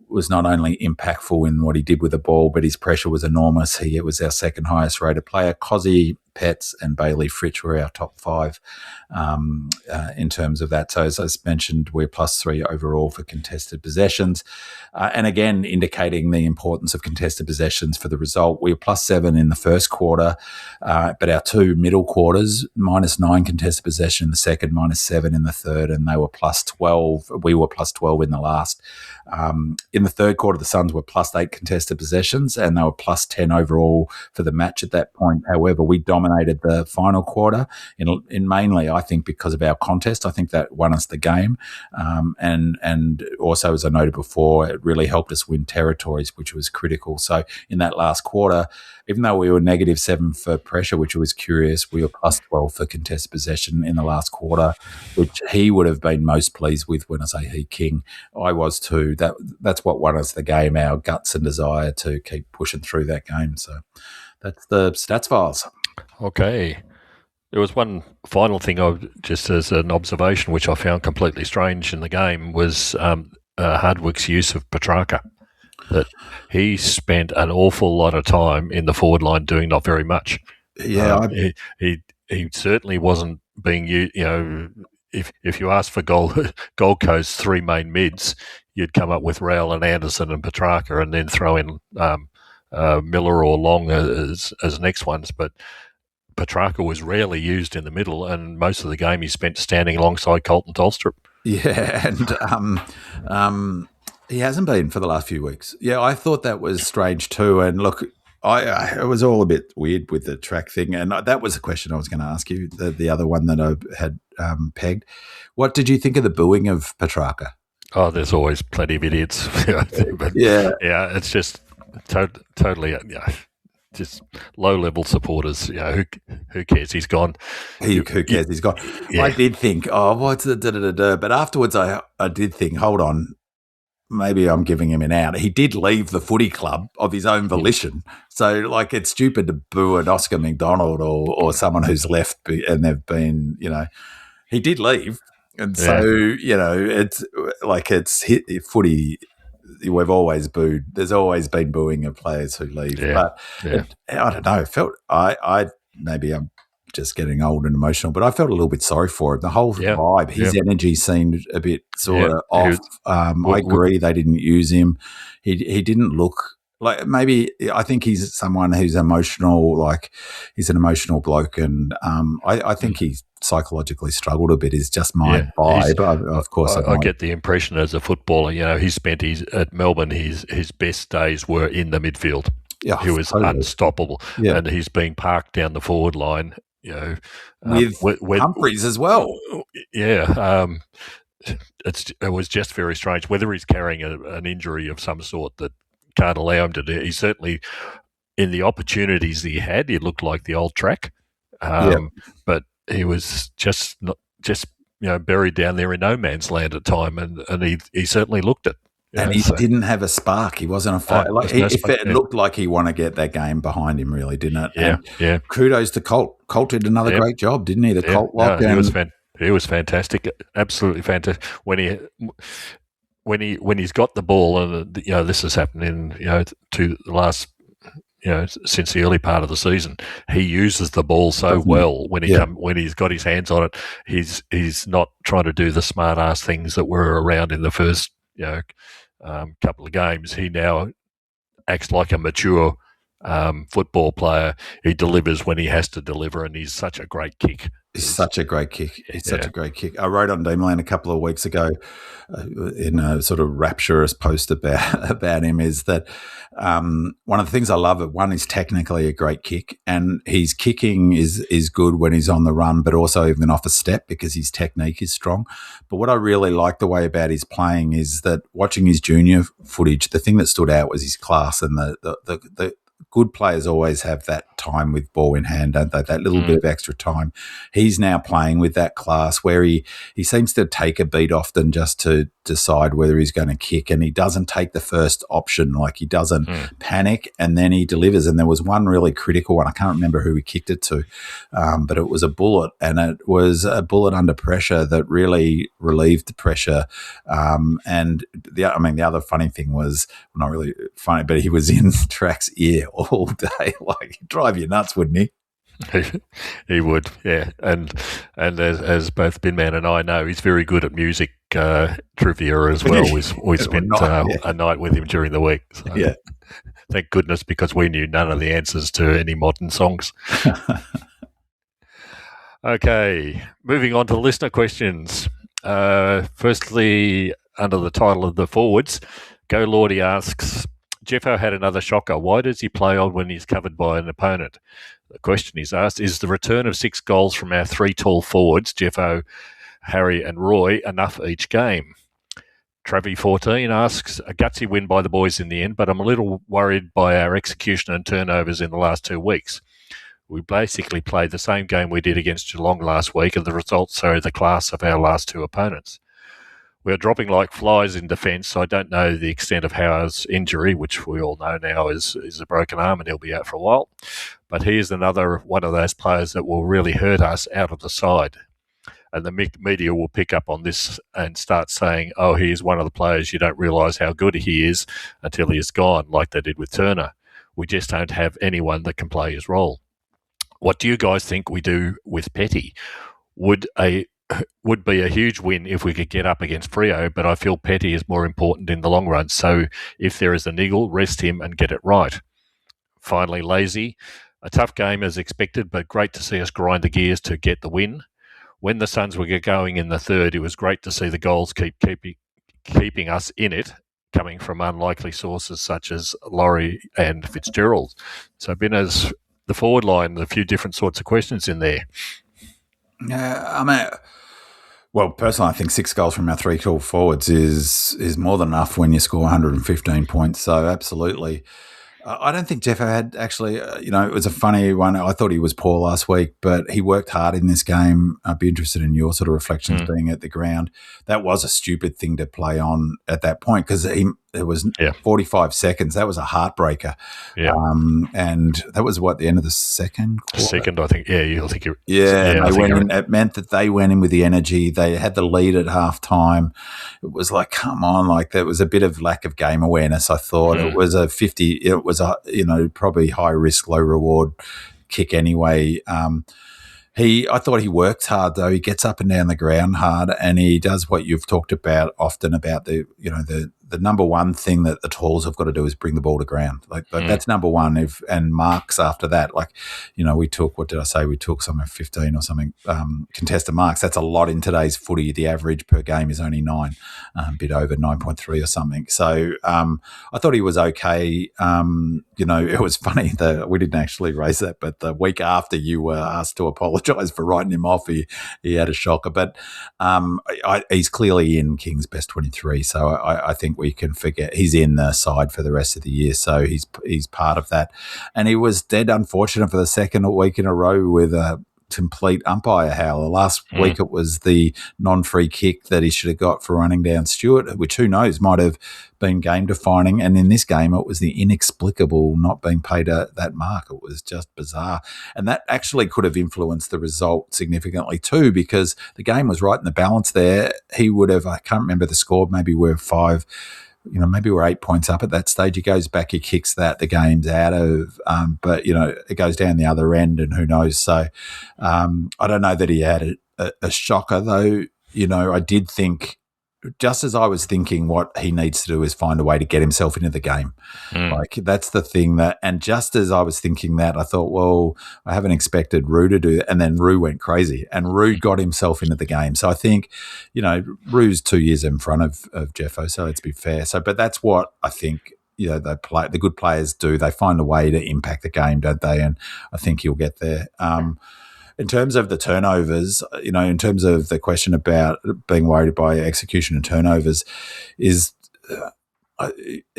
was not only impactful in what he did with the ball, but his pressure was enormous. He was our second highest rated player. Cozzy, Petts and Bailey Fritsch were our top 5 in terms of that. So as I mentioned, we're plus 3 overall for contested possessions. And again, indicating the importance of contested possessions for the result. We were plus 7 in the first quarter, but our 2 middle quarters, minus 9 contested possession in the second, minus 7 in the third, and they were plus 12. We were plus 12 in the last. In the third quarter, the Suns were plus 8 contested possessions, and they were plus 10 overall for the match at that point. However, we dominated the final quarter in mainly, I think, because of our contest. I think that won us the game. And also, as I noted before, it really helped us win territories, which was critical. So in that last quarter, even though we were negative 7 for pressure, which was curious, we were plus 12 for contested possession in the last quarter, which he would have been most pleased with. When I say he, King, I was too. That's what won us the game, our guts and desire to keep pushing through that game. So that's the stats files. Okay. There was one final thing, just as an observation, which I found completely strange in the game, was Hardwick's use of Petrarca. That he spent an awful lot of time in the forward line doing not very much. Yeah, he certainly wasn't being used. If you asked for Gold Coast's 3 main mids, you'd come up with Rowell and Anderson and Petrarca, and then throw in Miller or Long as next ones. But Petrarca was rarely used in the middle, and most of the game he spent standing alongside Colton Tolstrup. Yeah, and he hasn't been for the last few weeks. Yeah, I thought that was strange too. And look, it was all a bit weird with the track thing, and that was a question I was going to ask you. The other one that I had pegged. What did you think of the booing of Petrarca? Oh, there's always plenty of idiots. But yeah, it's just totally. Yeah. just low-level supporters. Who cares? He's gone. Who cares? He's gone. Yeah. I did think, what's the da-da-da-da? But afterwards, I did think, hold on, maybe I'm giving him an out. He did leave the footy club of his own volition. So, like, it's stupid to boo an Oscar McDonald or someone who's left and they've been, he did leave. And so, it's like footy. We've always booed. There's always been booing of players who leave. But I don't know. It felt maybe I'm just getting old and emotional, but I felt a little bit sorry for him. The whole vibe, his energy seemed a bit sort of off. I agree they didn't use him. He didn't look like, maybe I think he's someone who's emotional, like he's an emotional bloke, and I think he's psychologically struggled a bit, is just my vibe. Of course, I get the impression as a footballer, he spent at Melbourne, his best days were in the midfield. Yeah, he was totally unstoppable, and he's being parked down the forward line. With Humphreys as well. Yeah, it was just very strange. Whether he's carrying an injury of some sort that can't allow him to do, he certainly, in the opportunities he had, he looked like the old track. But he was just buried down there in no man's land at time, and he certainly looked it. And he didn't have a spark. He wasn't a fighter. It looked like he wanted to get that game behind him, really, didn't it? Yeah. Kudos to Colt. Colt did another great job, didn't he? The Colt lockdown. He was fantastic, absolutely fantastic. When he's got the ball, and this has happened in to the last since the early part of the season, he uses the ball so well when he's got his hands on it. He's not trying to do the smart ass things that were around in the first couple of games. He now acts like a mature football player. He delivers when he has to deliver, and he's such a great kick. It's such a great kick. Such a great kick. I wrote on Deemland a couple of weeks ago in a sort of rapturous post about him, is that one of the things I love, one is technically a great kick, and his kicking is good when he's on the run, but also even off a step, because his technique is strong. But what I really like the way about his playing is that watching his junior footage, the thing that stood out was his class, and the good players always have that time with ball in hand, don't they? That little bit of extra time. He's now playing with that class where he seems to take a beat often just to decide whether he's going to kick, and he doesn't take the first option. Like, he doesn't panic, and then he delivers. And there was one really critical one. I can't remember who he kicked it to, but it was a bullet, and it was a bullet under pressure that really relieved the pressure. And the other funny thing was, not really funny, but he was in Track's ear all day. Like, he'd drive you nuts, wouldn't he? He would, yeah. And as both Binman and I know, he's very good at music trivia as well. We spent a night with him during the week. So thank goodness, because we knew none of the answers to any modern songs. Okay, moving on to listener questions. Firstly, under the title of the forwards, Go Lordy asks, Jeffo had another shocker. Why does he play on when he's covered by an opponent? The question he's asked is the return of 6 goals from our 3 tall forwards, Jeffo, Harry and Roy, enough each game? Travi14 asks, a gutsy win by the boys in the end, but I'm a little worried by our execution and turnovers in the last 2 weeks. We basically played the same game we did against Geelong last week, and the results are the class of our last 2 opponents. We're dropping like flies in defence, so I don't know the extent of Howard's injury, which we all know now is a broken arm and he'll be out for a while. But he is another one of those players that will really hurt us out of the side. And the media will pick up on this and start saying, oh, he is one of the players, you don't realise how good he is until he is gone, like they did with Turner. We just don't have anyone that can play his role. What do you guys think we do with Petty? Would be a huge win if we could get up against Freo, but I feel Petty is more important in the long run. So if there is a niggle, rest him and get it right. Finally, Lazy. A tough game as expected, but great to see us grind the gears to get the win. When the Suns were going in the third, it was great to see the goals keeping us in it, coming from unlikely sources such as Laurie and Fitzgerald. So, Ben, as the forward line, a few different sorts of questions in there. Yeah, well, personally, I think 6 goals from our 3 tall forwards is more than enough when you score 115 points. So, absolutely. I don't think Jeffo had actually, it was a funny one. I thought he was poor last week, but he worked hard in this game. I'd be interested in your sort of reflections being at the ground. That was a stupid thing to play on at that point because it was 45 seconds. That was a heartbreaker. Yeah. And that was the end of the second quarter? Second, I think. Yeah, you'll think you're. Yeah, they went in. It meant that they went in with the energy. They had the lead at halftime. It was like, come on, like there was a bit of lack of game awareness. I thought it was a 50. It was a probably high risk, low reward kick anyway. I thought he works hard though. He gets up and down the ground hard, and he does what you've talked about often about the number one thing that the Talls have got to do is bring the ball to ground. Like that's number one. And marks after that, we took, what did I say? We took something 15 or something contested marks. That's a lot in today's footy. The average per game is only 9, a bit over 9.3 or something. So I thought he was okay. It was funny that we didn't actually raise that, but the week after you were asked to apologise for writing him off, he had a shocker. But he's clearly in King's best 23. So I think we can forget he's in the side for the rest of the year, so he's part of that. And he was dead unfortunate for the second week in a row with a complete umpire howler. Last week it was the non-free kick that he should have got for running down Stewart, which who knows might have been game defining. And in this game it was the inexplicable not being paid that mark. It was just bizarre, and that actually could have influenced the result significantly too, because the game was right in the balance there. He would have, I can't remember the score, maybe we're 5, maybe we're 8 points up at that stage. He goes back, he kicks that, the game's out of, but it goes down the other end, and who knows. So I don't know that he had a shocker though. I did think, just as I was thinking, what he needs to do is find a way to get himself into the game. Like that's the thing and just as I was thinking that, I thought, well, I haven't expected Roo to do that. And then Roo went crazy and Roo got himself into the game. So I think, Roo's 2 years in front of Jeffo, so let's be fair. So, but that's what I think, the good players do. They find a way to impact the game, don't they? And I think he'll get there. In terms of the turnovers, in terms of the question about being worried by execution and turnovers, it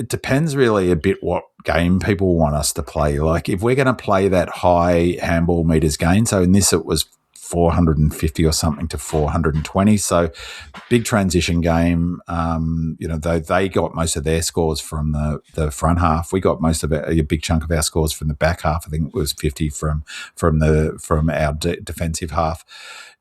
depends really a bit what game people want us to play. Like if we're going to play that high handball meters gain, so in this it was 450 or something to 420. So big transition game. They got most of their scores from the front half. We got most of a big chunk of our scores from the back half. I think it was 50 from our defensive half.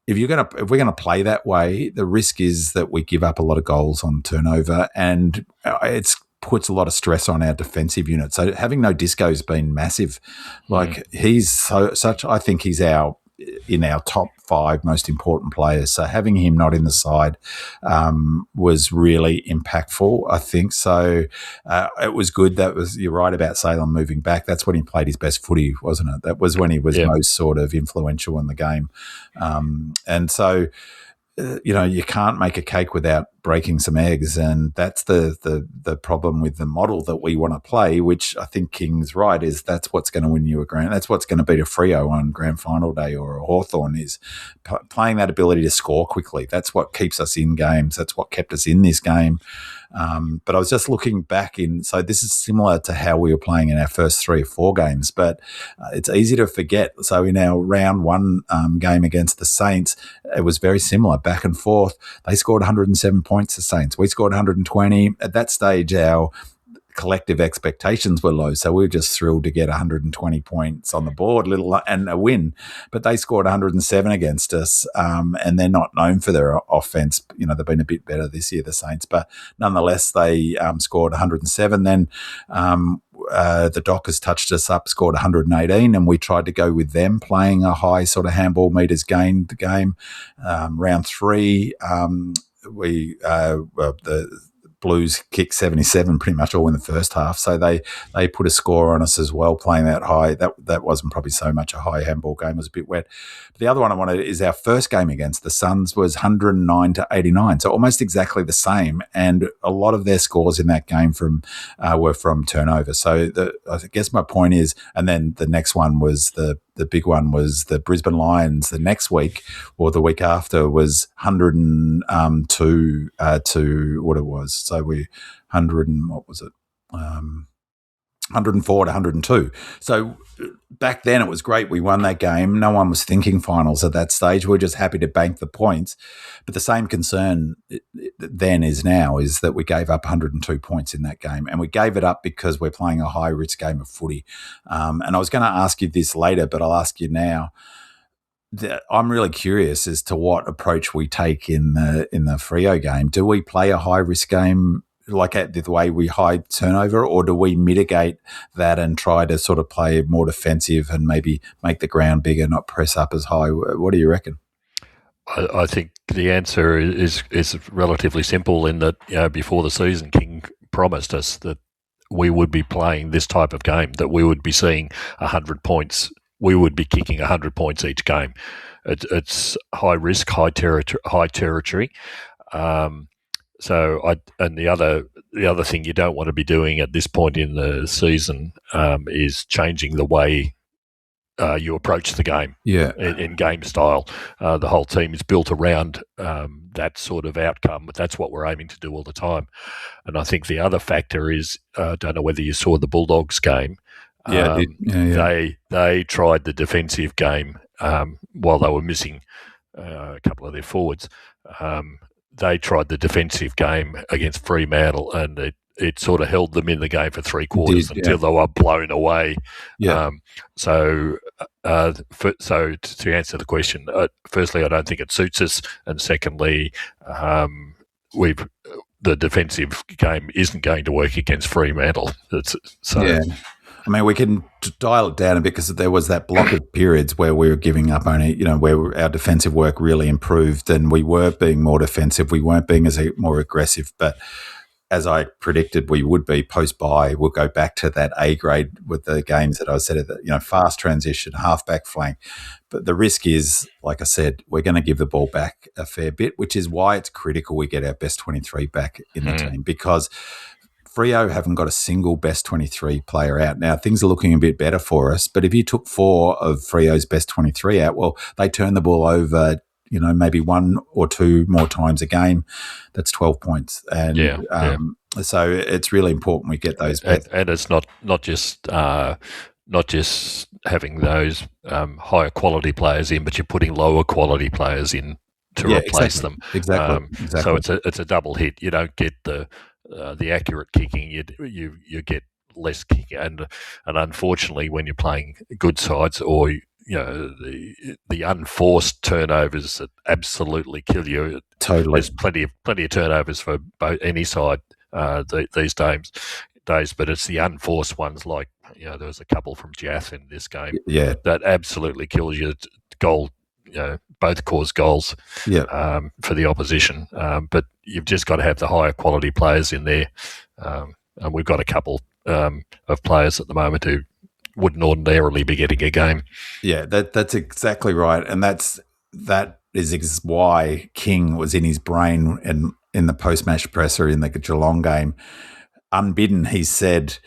If we're gonna play that way, the risk is that we give up a lot of goals on turnover, and it puts a lot of stress on our defensive unit. So having no Disco has been massive. Like he's I think he's in our top 5 most important players. So having him not in the side was really impactful, I think. So it was good. You're right about Salem moving back. That's when he played his best footy, wasn't it? That was when he was most sort of influential in the game. And so, you can't make a cake without breaking some eggs, and that's the problem with the model that we want to play, which I think King's right, is that's what's going to win you a grand. That's what's going to beat a Freo on grand final day or a Hawthorn, is playing that ability to score quickly. That's what keeps us in games. That's what kept us in this game. But I was just looking back so this is similar to how we were playing in our first 3 or 4 games, but it's easy to forget. So in our round 1 game against the Saints, it was very similar, back and forth. They scored 107 points, the Saints. We scored 120. At that stage, our collective expectations were low, so we were just thrilled to get 120 points on the board, and a win. But they scored 107 against us, and they're not known for their offense. They've been a bit better this year, the Saints, but nonetheless, they scored 107. Then the Dockers touched us up, scored 118, and we tried to go with them, playing a high sort of handball meters gained game. Round 3, the Blues kicked 77 pretty much all in the first half. So they put a score on us as well, playing that high. That wasn't probably so much a high handball game. It was a bit wet. But the other one I wanted is our first game against the Suns was 109 to 89. So almost exactly the same. And a lot of their scores in that game were from turnover. So I guess my point is, and then the next one was the big one was the Brisbane Lions the next week, or the week after, was 102 to what it was. So we 100 and what was it? 104 to 102. So back then it was great. We won that game. No one was thinking finals at that stage. We were just happy to bank the points. But the same concern then is now is that we gave up 102 points in that game. And we gave it up because we're playing a high-risk game of footy. And I was going to ask you this later, but I'll ask you now. I'm really curious as to what approach we take in the Freo game. Do we play a high-risk game like at the way we high turnover, or do we mitigate that and try to sort of play more defensive and maybe make the ground bigger, not press up as high? What do you reckon? I think the answer is relatively simple in that, before the season, King promised us that we would be playing this type of game, that we would be seeing 100 points. We would be kicking 100 points each game. It's high risk, high territory. And the other thing you don't want to be doing at this point in the season is changing the way you approach the game. Yeah, in game style, the whole team is built around that sort of outcome. But that's what we're aiming to do all the time. And I think the other factor is, I don't know whether you saw the Bulldogs game. They tried the defensive game while they were missing a couple of their forwards. They tried the defensive game against Fremantle, and it sort of held them in the game for 3 quarters until they were blown away. Yeah. So to answer the question, firstly, I don't think it suits us, and secondly, the defensive game isn't going to work against Fremantle. I mean, we can dial it down a bit because there was that block of periods where we were giving up only, where our defensive work really improved and we were being more defensive. We weren't being as more aggressive. But as I predicted we would be post-bye, we'll go back to that A grade with the games that I said, fast transition, half-back flank. But the risk is, like I said, we're going to give the ball back a fair bit, which is why it's critical we get our best 23 back in the team, because Freo haven't got a single best 23 player out. Now, things are looking a bit better for us, but if you took 4 of Freo's best 23 out, well, they turn the ball over, maybe 1 or 2 more times a game. That's 12 points. And so it's really important we get those back. And it's not just having those higher quality players in, but you're putting lower quality players in to replace them. Exactly. So it's a double hit. You don't get the accurate kicking, you get less kicking, and unfortunately, when you're playing good sides, or the unforced turnovers that absolutely kill you. Totally, there's plenty of turnovers for any side these days, but it's the unforced ones, like there was a couple from Jath in this game, that absolutely kills you. Goal. Both cause goals for the opposition. But you've just got to have the higher quality players in there. And we've got a couple of players at the moment who wouldn't ordinarily be getting a game. Yeah, that's exactly right. And that is why King was in his brain and in the post-match presser in the Geelong game. Unbidden, he said,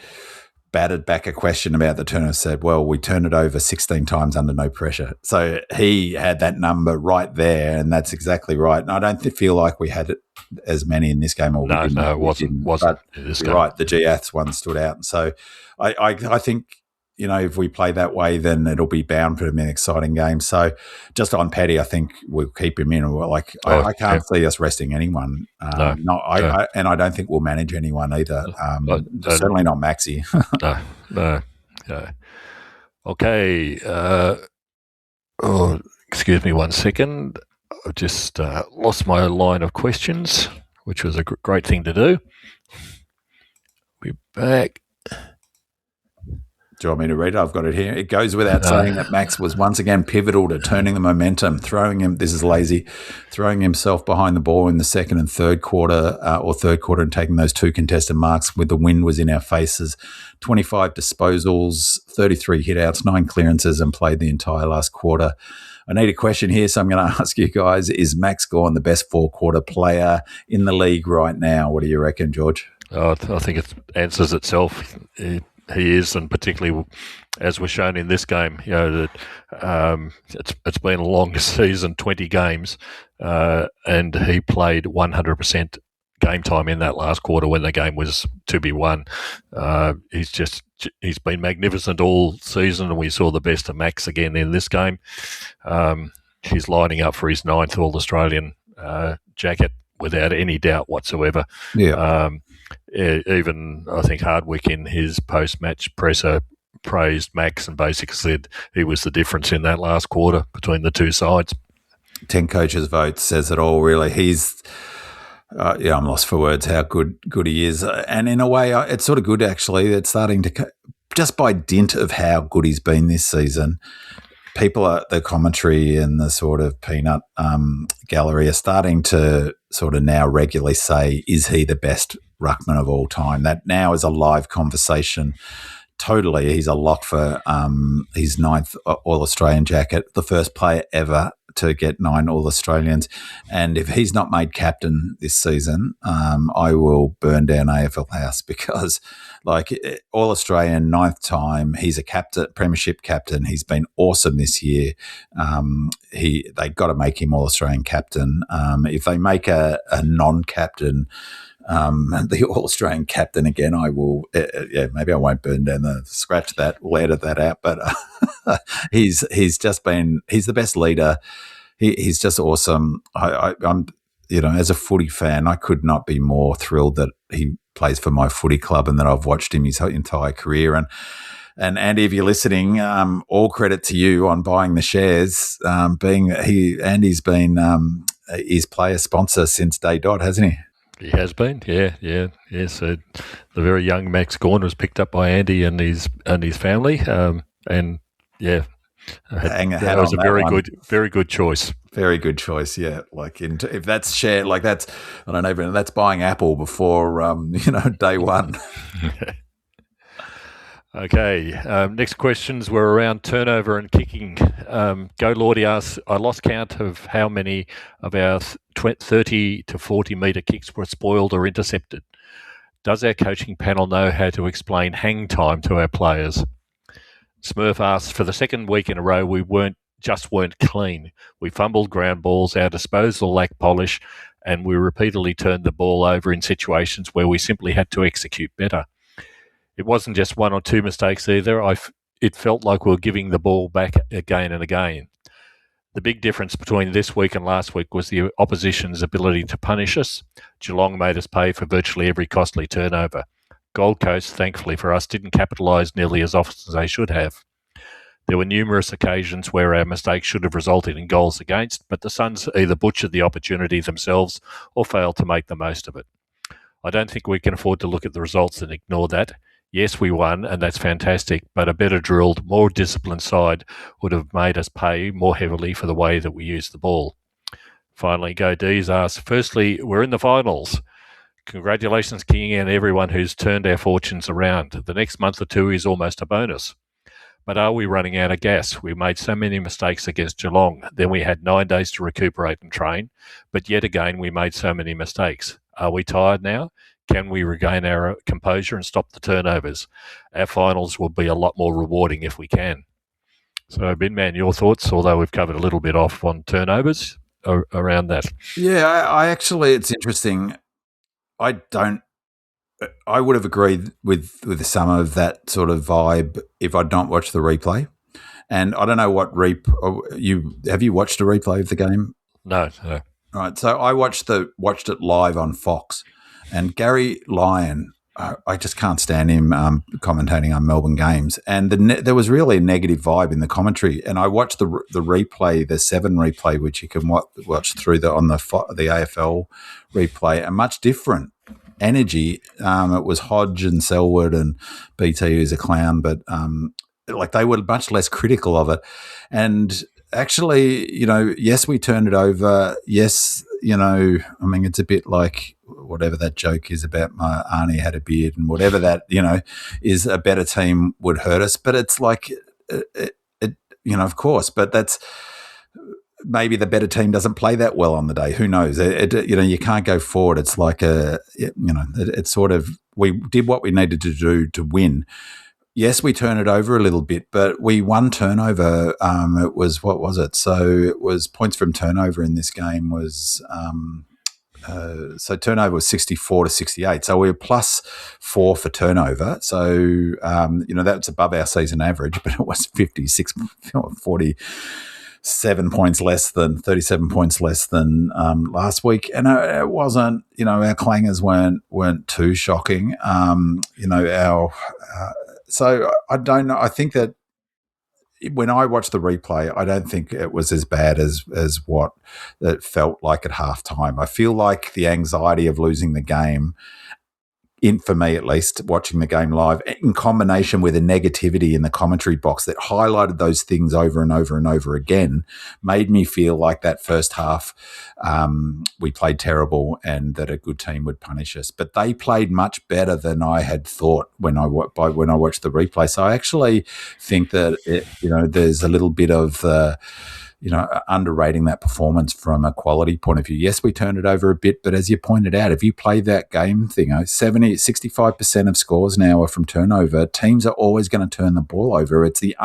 batted back a question about the turnover, said, well, we turned it over 16 times under no pressure. So he had that number right there, and that's exactly right. And I don't feel like we had as many in this game. No, it wasn't. But in this you're game. right, the Giaths one stood out. And so I think, if we play that way, then it'll be bound for an exciting game. So just on Paddy, I think we'll keep him in. I can't see us resting anyone. And I don't think we'll manage anyone either. Certainly not Maxi. No. Okay. Excuse me 1 second. I just lost my line of questions, which was a great thing to do. We're back. Do you want me to read it? I've got it here. It goes without saying that Max was once again pivotal to turning the momentum, throwing himself behind the ball in the second and third quarter, and taking those 2 contested marks with the wind was in our faces. 25 disposals, 33 hitouts, 9 clearances, and played the entire last quarter. I need a question here, so I'm going to ask you guys, is Max Gawn the best 4-quarter player in the league right now? What do you reckon, George? I think it answers itself. He is, and particularly as was shown in this game, that it's been a long season, 20 games, and he played 100% game time in that last quarter when the game was to be won. He's just he's been magnificent all season, and we saw the best of Max again in this game. He's lining up for his 9th All-Australian jacket without any doubt whatsoever. Yeah. Even I think Hardwick in his post-match presser praised Max and basically said he was the difference in that last quarter between the two sides. 10 coaches' vote says it all, really. He's, I'm lost for words how good he is. And in a way, it's sort of good, actually. It's starting to, just by dint of how good he's been this season, the commentary and the sort of peanut gallery are starting to sort of now regularly say, is he the best ruckman of all time? That now is a live conversation. Totally, he's a lock for his 9th All-Australian jacket, the first player ever to get 9 All-Australians. And if he's not made captain this season, I will burn down AFL House, because All-Australian 9th time, he's a captain, premiership captain. He's been awesome this year. They got to make him All-Australian captain. If they make a non-captain the All-Australian captain again, I will, maybe I won't burn down scratch that, we'll edit that out, but he's the best leader. He's just awesome. I'm, as a footy fan, I could not be more thrilled that he plays for my footy club and that I've watched him his entire career. And Andy, if you're listening, all credit to you on buying the shares, Andy's been his player sponsor since day dot, hasn't he? He has been, yeah. So the very young Max Gawn was picked up by Andy and his family, and yeah, that was a very good choice. Very good choice, yeah. If that's share, that's I don't know, that's buying Apple before day one. Okay, next questions were around turnover and kicking. Go Lordy asks, I lost count of how many of our 30 to 40 metre kicks were spoiled or intercepted. Does our coaching panel know how to explain hang time to our players? Smurf asks, for the second week in a row, we weren't clean. We fumbled ground balls, our disposal lacked polish, and we repeatedly turned the ball over in situations where we simply had to execute better. It wasn't just one or two mistakes either. It felt like we were giving the ball back again and again. The big difference between this week and last week was the opposition's ability to punish us. Geelong made us pay for virtually every costly turnover. Gold Coast, thankfully for us, didn't capitalise nearly as often as they should have. There were numerous occasions where our mistakes should have resulted in goals against, but the Suns either butchered the opportunity themselves or failed to make the most of it. I don't think we can afford to look at the results and ignore that. Yes, we won, and that's fantastic, but a better drilled, more disciplined side would have made us pay more heavily for the way that we used the ball. Finally, Go Dees asks, firstly, we're in the finals. Congratulations, King, and everyone who's turned our fortunes around. The next month or two is almost a bonus. But are we running out of gas? We made so many mistakes against Geelong. Then we had 9 days to recuperate and train. But yet again, we made so many mistakes. Are we tired now? Can we regain our composure and stop the turnovers? Our finals will be a lot more rewarding if we can. So, Binman, your thoughts, although we've covered a little bit off on turnovers around that. Yeah, I actually, it's interesting. I would have agreed with some of that sort of vibe if I'd not watched the replay. And I don't know what have you watched a replay of the game? No. Right. So I watched it live on Fox, and Gary Lyon, I just can't stand him commentating on Melbourne games. And there was really a negative vibe in the commentary. And I watched the replay, the 7 replay, which you can watch through the AFL replay, a much different energy. It was Hodge and Selwood and BT, who's a clown, but they were much less critical of it. And actually, yes, we turned it over. Yes, it's a bit like whatever that joke is about my Arnie had a beard and whatever that, is a better team would hurt us. But it's like, of course, but that's maybe the better team doesn't play that well on the day. Who knows? You can't go forward. It's like it's sort of, we did what we needed to do to win. Yes, we turn it over a little bit, but we won turnover. It was, what was it? So it was points from turnover in this game was so turnover was 64 to 68. So we were +4 for turnover. So, that's above our season average, but it was 47 points less than 37 points less than last week. And it wasn't, our clangers weren't too shocking. So I don't know. I think that when I watched the replay, I don't think it was as bad as what it felt like at halftime. I feel like the anxiety of losing the game, for me at least, watching the game live, in combination with a negativity in the commentary box that highlighted those things over and over and over again, made me feel like that first half we played terrible and that a good team would punish us. But they played much better than I had thought when I watched the replay. So I actually think that there's a little bit of underrating that performance from a quality point of view. Yes, we turned it over a bit, but as you pointed out, if you play that game thing, 65% of scores now are from turnover. Teams are always going to turn the ball over. It's the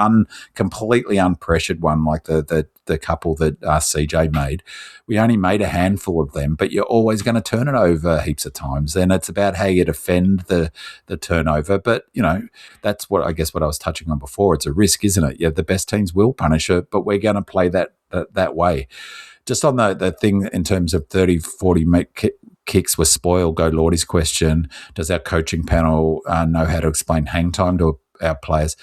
completely unpressured one, like the couple that CJ made. We only made a handful of them, but you're always going to turn it over heaps of times. And it's about how you defend the turnover. But, that's what I was touching on before. It's a risk, isn't it? Yeah, the best teams will punish it, but we're going to play that way. Just on the thing in terms of 30, 40 kicks were spoiled, Go Lordy's question, does our coaching panel know how to explain hang time to our players?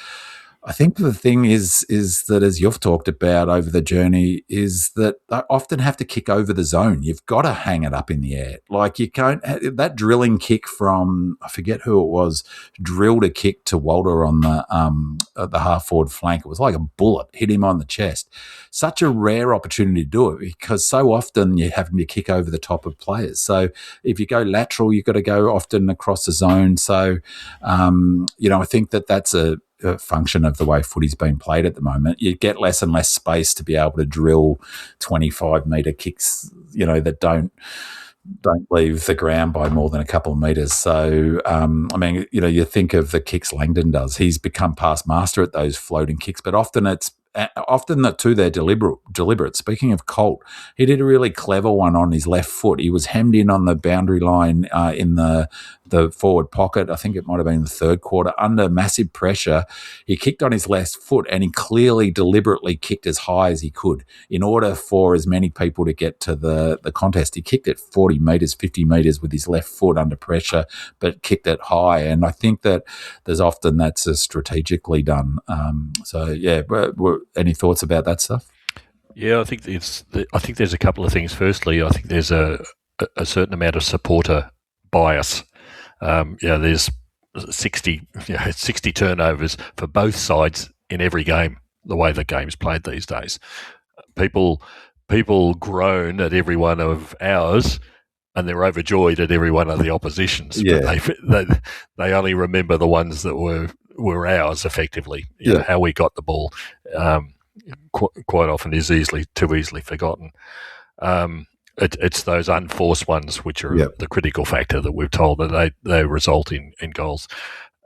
I think the thing is that, as you've talked about over the journey, is that they often have to kick over the zone. You've got to hang it up in the air. Like you can't, that drilling kick from, I forget who it was, drilled a kick to Walter on the half forward flank. It was like a bullet, hit him on the chest. Such a rare opportunity to do it because so often you're having to kick over the top of players. So if you go lateral, you've got to go often across the zone. So, I think that's a function of the way footy's been played at the moment. You get less and less space to be able to drill 25-metre kicks, that don't leave the ground by more than a couple of metres. So, you think of the kicks Langdon does. He's become past master at those floating kicks, but often they're deliberate. Speaking of Colt, he did a really clever one on his left foot. He was hemmed in on the boundary line in the forward pocket. I think it might have been the third quarter. Under massive pressure, he kicked on his left foot and he clearly deliberately kicked as high as he could in order for as many people to get to the contest. He kicked it 40 metres, 50 metres with his left foot under pressure, but kicked it high. And I think that there's often that's strategically done. Any thoughts about that stuff? Yeah, I think there's a couple of things. Firstly, I think there's a certain amount of supporter bias. There's 60 turnovers for both sides in every game. The way the game's played these days, people groan at every one of ours, and they're overjoyed at every one of the oppositions. Yeah. But they only remember the ones that were ours effectively. How we got the ball quite often is too easily forgotten. It's those unforced ones which are the critical factor that we've told that they result in goals.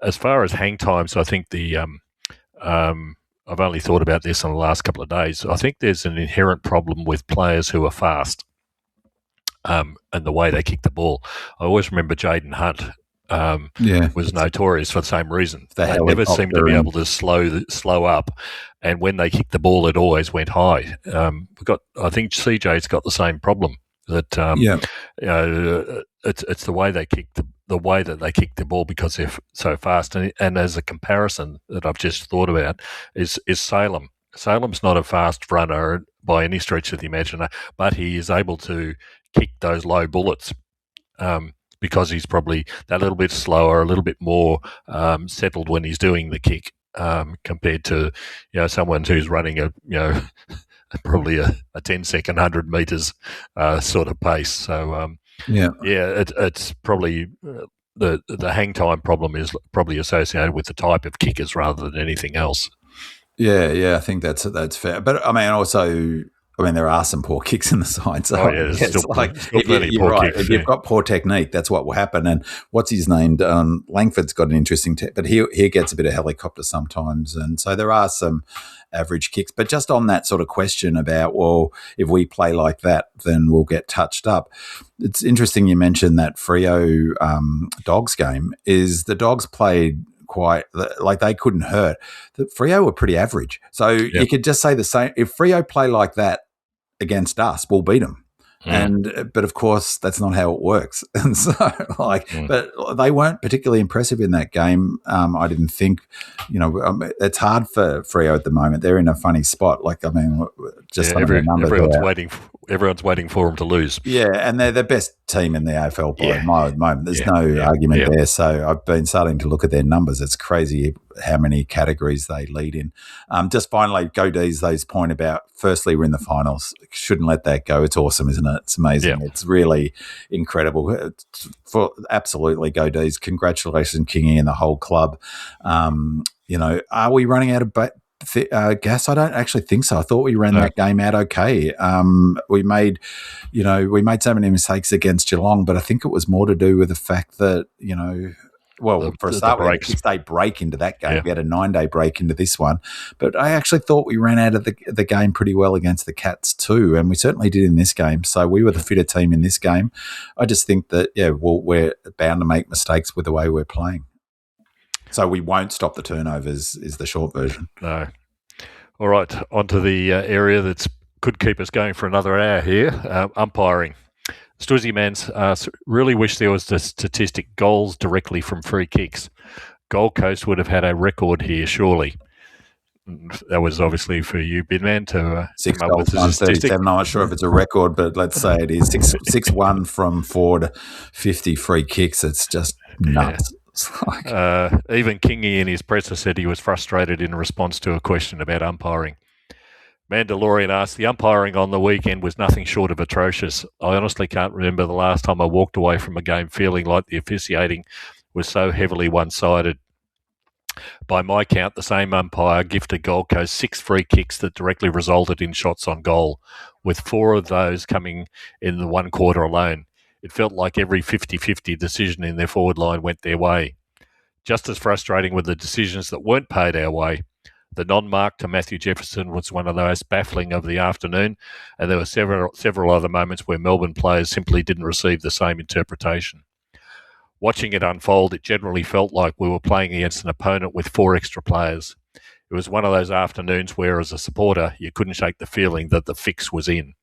As far as hang times, I think I've only thought about this in the last couple of days. I think there's an inherent problem with players who are fast and the way they kick the ball. I always remember Jaden Hunt was notorious for the same reason. They never seemed to be able to slow up, and when they kicked the ball, it always went high. I think CJ's got the same problem. That it's the way they kick the way that they kick the ball because they're so fast. And as a comparison that I've just thought about is Salem. Salem's not a fast runner by any stretch of the imagination, but he is able to kick those low bullets because he's probably that little bit slower, a little bit more settled when he's doing the kick compared to someone who's running probably a 10-second 100 metres sort of pace. So it's probably the hang time problem is probably associated with the type of kickers rather than anything else. Yeah, I think that's fair. But I mean, also, I mean, there are some poor kicks in the side. So there's still plenty you're poor right. kicks. If you've got poor technique, that's what will happen. And what's his name? Langford's got an interesting, but he gets a bit of helicopter sometimes. And so there are some average kicks. But just on that sort of question about, well, if we play like that, then we'll get touched up. It's interesting you mentioned that Freo Dogs game. Is the Dogs played quite like they couldn't hurt. The Freo were pretty average. So you could just say the same. If Freo play like that against us, we'll beat them. But of course, that's not how it works. And so, but they weren't particularly impressive in that game. I didn't think, it's hard for Freo at the moment. They're in a funny spot. Just everyone's waiting for them to lose. Yeah, and they're the best team in the AFL by a mile at the moment. There's no argument there. So I've been starting to look at their numbers. It's crazy how many categories they lead in. Just finally, go Dees, those point about, firstly, we're in the finals. Shouldn't let that go. It's awesome, isn't it? It's amazing. Yeah. It's really incredible. Absolutely, go Dees. Congratulations, Kingy and the whole club. Are we running out of gas? I don't actually think so. I thought we ran that game out okay. We made so many mistakes against Geelong, but I think it was more to do with the fact that, for a start, we had a 6-day break into that game. Yeah. We had a 9-day break into this one. But I actually thought we ran out of the game pretty well against the Cats too, and we certainly did in this game. So we were the fitter team in this game. I just think that, we're bound to make mistakes with the way we're playing. So we won't stop the turnovers is the short version. No. All right, on to the area that could keep us going for another hour here, umpiring. Stuzzy Mans really wish there was the statistic goals directly from free kicks. Gold Coast would have had a record here, surely. That was obviously for you, Binman, to 6 come up with goals, 137. I'm not sure if it's a record, but let's say it is 6-1 from 4 to 50 free kicks. It's just nuts. Yeah. Even Kingy in his presser said he was frustrated in response to a question about umpiring. Mandalorian asked, the umpiring on the weekend was nothing short of atrocious. I honestly can't remember the last time I walked away from a game feeling like the officiating was so heavily one-sided. By my count, the same umpire gifted Gold Coast 6 free kicks that directly resulted in shots on goal, with 4 of those coming in the 1 quarter alone. It felt like every 50-50 decision in their forward line went their way. Just as frustrating were the decisions that weren't paid our way. The non-mark to Matthew Jefferson was one of the most baffling of the afternoon, and there were several other moments where Melbourne players simply didn't receive the same interpretation. Watching it unfold, it generally felt like we were playing against an opponent with 4 extra players. It was one of those afternoons where, as a supporter, you couldn't shake the feeling that the fix was in.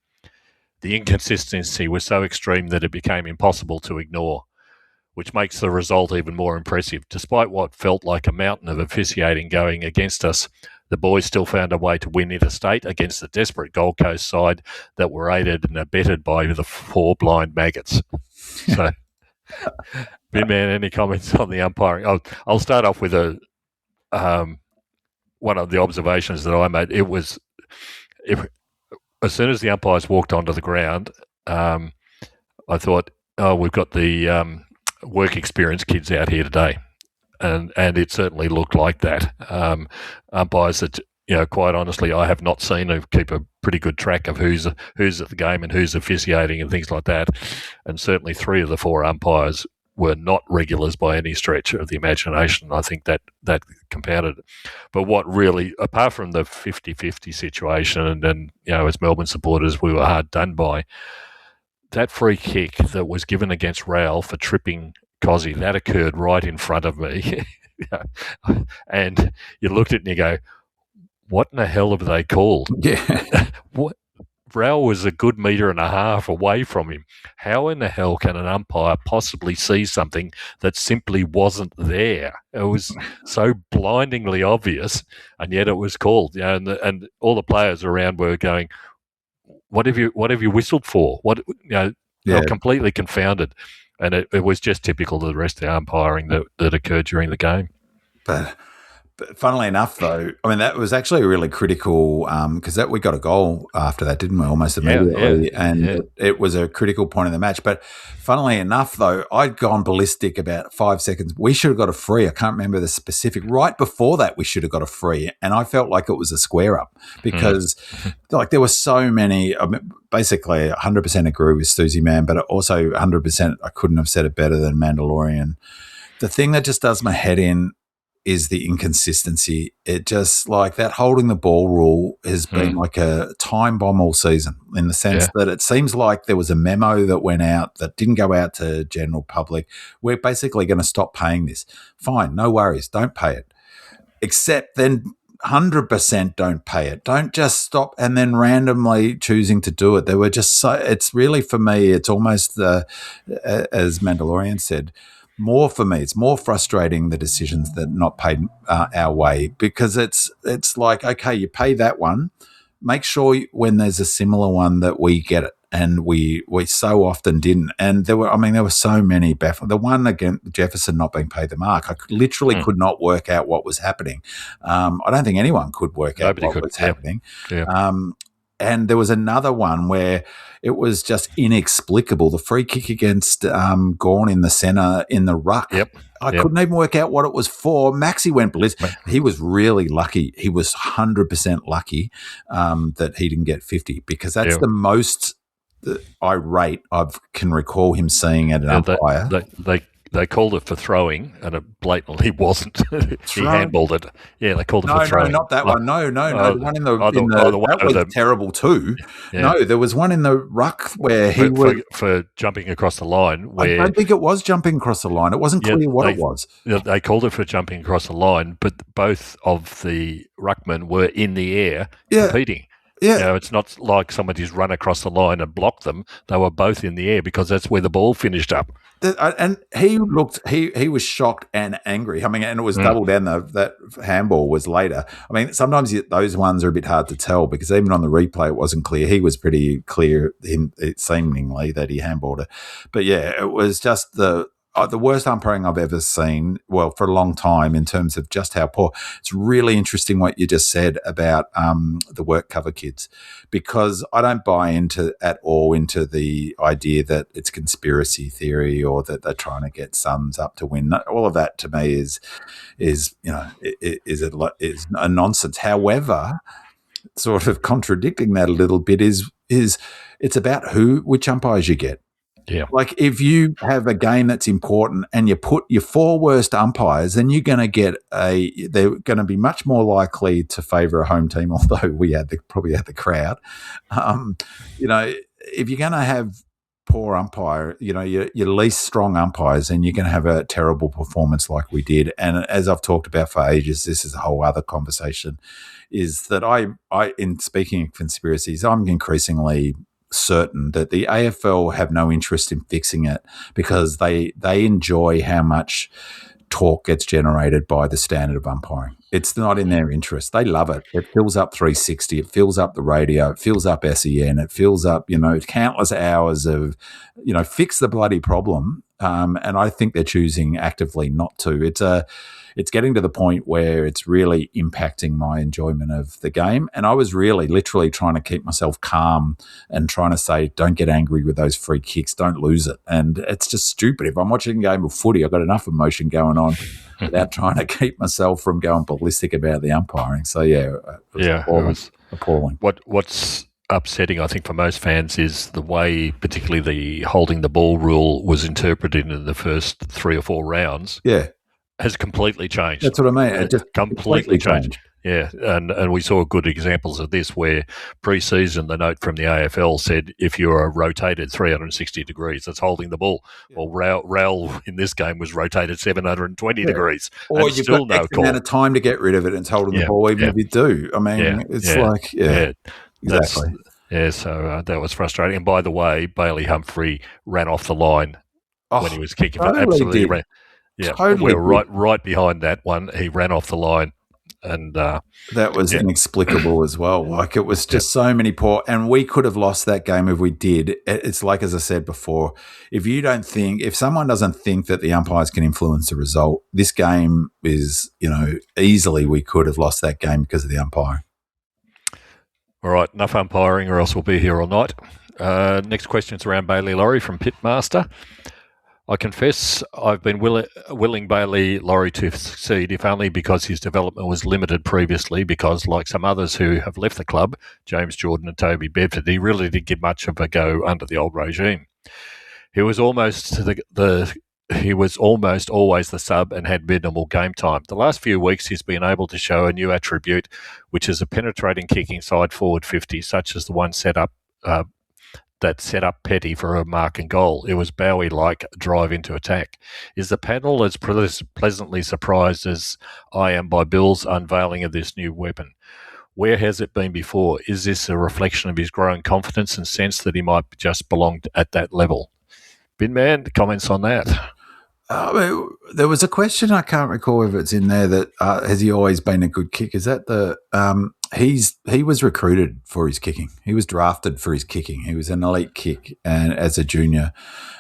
The inconsistency was so extreme that it became impossible to ignore, which makes the result even more impressive. Despite what felt like a mountain of officiating going against us, the boys still found a way to win interstate against the desperate Gold Coast side that were aided and abetted by the 4 blind maggots. So, Binman, any comments on the umpiring? I'll start off with one of the observations that I made. It was as soon as the umpires walked onto the ground, I thought, we've got the work experience kids out here today, and it certainly looked like that. Umpires that, quite honestly, I have not seen who keep a pretty good track of who's at the game and who's officiating and things like that. And certainly 3 of the 4 umpires were not regulars by any stretch of the imagination. I think that compounded it. But what really, apart from the 50-50 situation, and as Melbourne supporters, we were hard done by, that free kick that was given against Rail for tripping Cozzy, that occurred right in front of me. And you looked at it and you go, what in the hell have they called? Yeah. What? Rail was a good 1.5 meters away from him. How in the hell can an umpire possibly see something that simply wasn't there? It was so blindingly obvious, and yet it was called. And all the players around were going, "What have you whistled for?" They were completely confounded, and it was just typical of the rest of the umpiring that occurred during the game. But But funnily enough, though, I mean, that was actually really critical because that we got a goal after that, didn't we? Almost immediately. It was a critical point in the match. But funnily enough, though, I'd gone ballistic about 5 seconds. We should have got a free. I can't remember the specific. Right before that, we should have got a free. And I felt like it was a square up because like there were so many. I mean, basically, 100% agree with Susie Man, but also 100% I couldn't have said it better than Mandalorian. The thing that just does my head in is the inconsistency. It just like that holding the ball rule has been like a time bomb all season in the sense that it seems like there was a memo that went out that didn't go out to general public. We're basically going to stop paying this. Fine, no worries, don't pay it. Except then 100% don't pay it. Don't just stop and then randomly choosing to do it. They were just so, it's really for me, it's almost as Mandalorian said, more for me, it's more frustrating the decisions that not paid our way because it's like, okay, you pay that one, make sure when there's a similar one that we get it, and we so often didn't. And there were so many baffling. The one against Jefferson not being paid the mark, I literally could not work out what was happening. I don't think anyone could work out what was happening. Yeah. And there was another one where it was just inexplicable. The free kick against Gawn in the centre in the ruck. I couldn't even work out what it was for. Maxi went ballistic. He was really lucky. He was 100% lucky that he didn't get 50 because that's the most irate I can recall him seeing at an umpire. They called it for throwing, and it blatantly wasn't. He handballed it. Yeah, they called it for throwing. No, not that one. No. The one in the that was terrible too. Yeah. No, there was one in the ruck where he for jumping across the line. Where I don't think it was jumping across the line. It wasn't clear what it was. They called it for jumping across the line, but both of the ruckmen were in the air competing. Yeah, it's not like somebody's run across the line and blocked them. They were both in the air because that's where the ball finished up. And he was shocked and angry. I mean, and it was doubled down. That handball was later. I mean, sometimes those ones are a bit hard to tell because even on the replay, it wasn't clear. He was pretty clear, seemingly, that he handballed it. But yeah, it was just the worst umpiring I've ever seen, well, for a long time in terms of just how poor. It's really interesting what you just said about the work cover kids because I don't buy at all into the idea that it's conspiracy theory or that they're trying to get Suns up to win. All of that to me is a nonsense. However, sort of contradicting that a little bit is it's about which umpires you get. Yeah. Like if you have a game that's important and you put your 4 worst umpires, then you're going to they're going to be much more likely to favour a home team, although we probably had the crowd. If you're going to have poor umpire, your least strong umpires, and you're going to have a terrible performance like we did. And as I've talked about for ages, this is a whole other conversation, is that I in speaking of conspiracies, I'm increasingly certain that the AFL have no interest in fixing it because they enjoy how much talk gets generated by the standard of umpiring. It's not in their interest. They love it. It fills up 360. It fills up the radio. It fills up SEN. It fills up, countless hours of, fix the bloody problem. And I think they're choosing actively not to. It's getting to the point where it's really impacting my enjoyment of the game. And I was literally trying to keep myself calm and trying to say, don't get angry with those free kicks. Don't lose it. And it's just stupid. If I'm watching a game of footy, I've got enough emotion going on without trying to keep myself from going ballistic about the umpiring. So, yeah, it was appalling. What's upsetting, I think, for most fans is the way, particularly the holding the ball rule was interpreted in the first 3 or 4 rounds. Yeah. Has completely changed. That's what I mean. It just completely changed. Yeah, and we saw good examples of this where pre-season the note from the AFL said if you're rotated 360 degrees, that's holding the ball. Yeah. Well, Raul in this game was rotated 720 degrees. Or you've still got X amount of time to get rid of it and it's holding the ball even if you do. I mean, exactly. So that was frustrating. And by the way, Bailey Humphrey ran off the line when he was kicking. Totally absolutely did. ran. Yeah, totally. we were right behind that one. He ran off the line And that was inexplicable as well. Like, it was just so many poor, and we could have lost that game if we did. It's like, as I said before, if someone doesn't think that the umpires can influence the result, this game is, easily we could have lost that game because of the umpire. All right, enough umpiring or else we'll be here all night. Next question is around Bailey Laurie from Pitmaster. I confess I've been willing Bailey Laurie to succeed, if only because his development was limited previously, because like some others who have left the club, James Jordan and Toby Bedford, he really didn't give much of a go under the old regime. He was almost always the sub and had minimal game time. The last few weeks he's been able to show a new attribute, which is a penetrating kick inside forward 50, such as the one that set up Petty for a mark and goal. It was Bowie-like drive into attack. Is the panel as pleasantly surprised as I am by Bill's unveiling of this new weapon? Where has it been before? Is this a reflection of his growing confidence and sense that he might just belong at that level? Binman, comments on that? There was a question, I can't recall if it's in there, that has he always been a good kick? Is that he was recruited for his kicking. He was drafted for his kicking. He was an elite kick, and as a junior,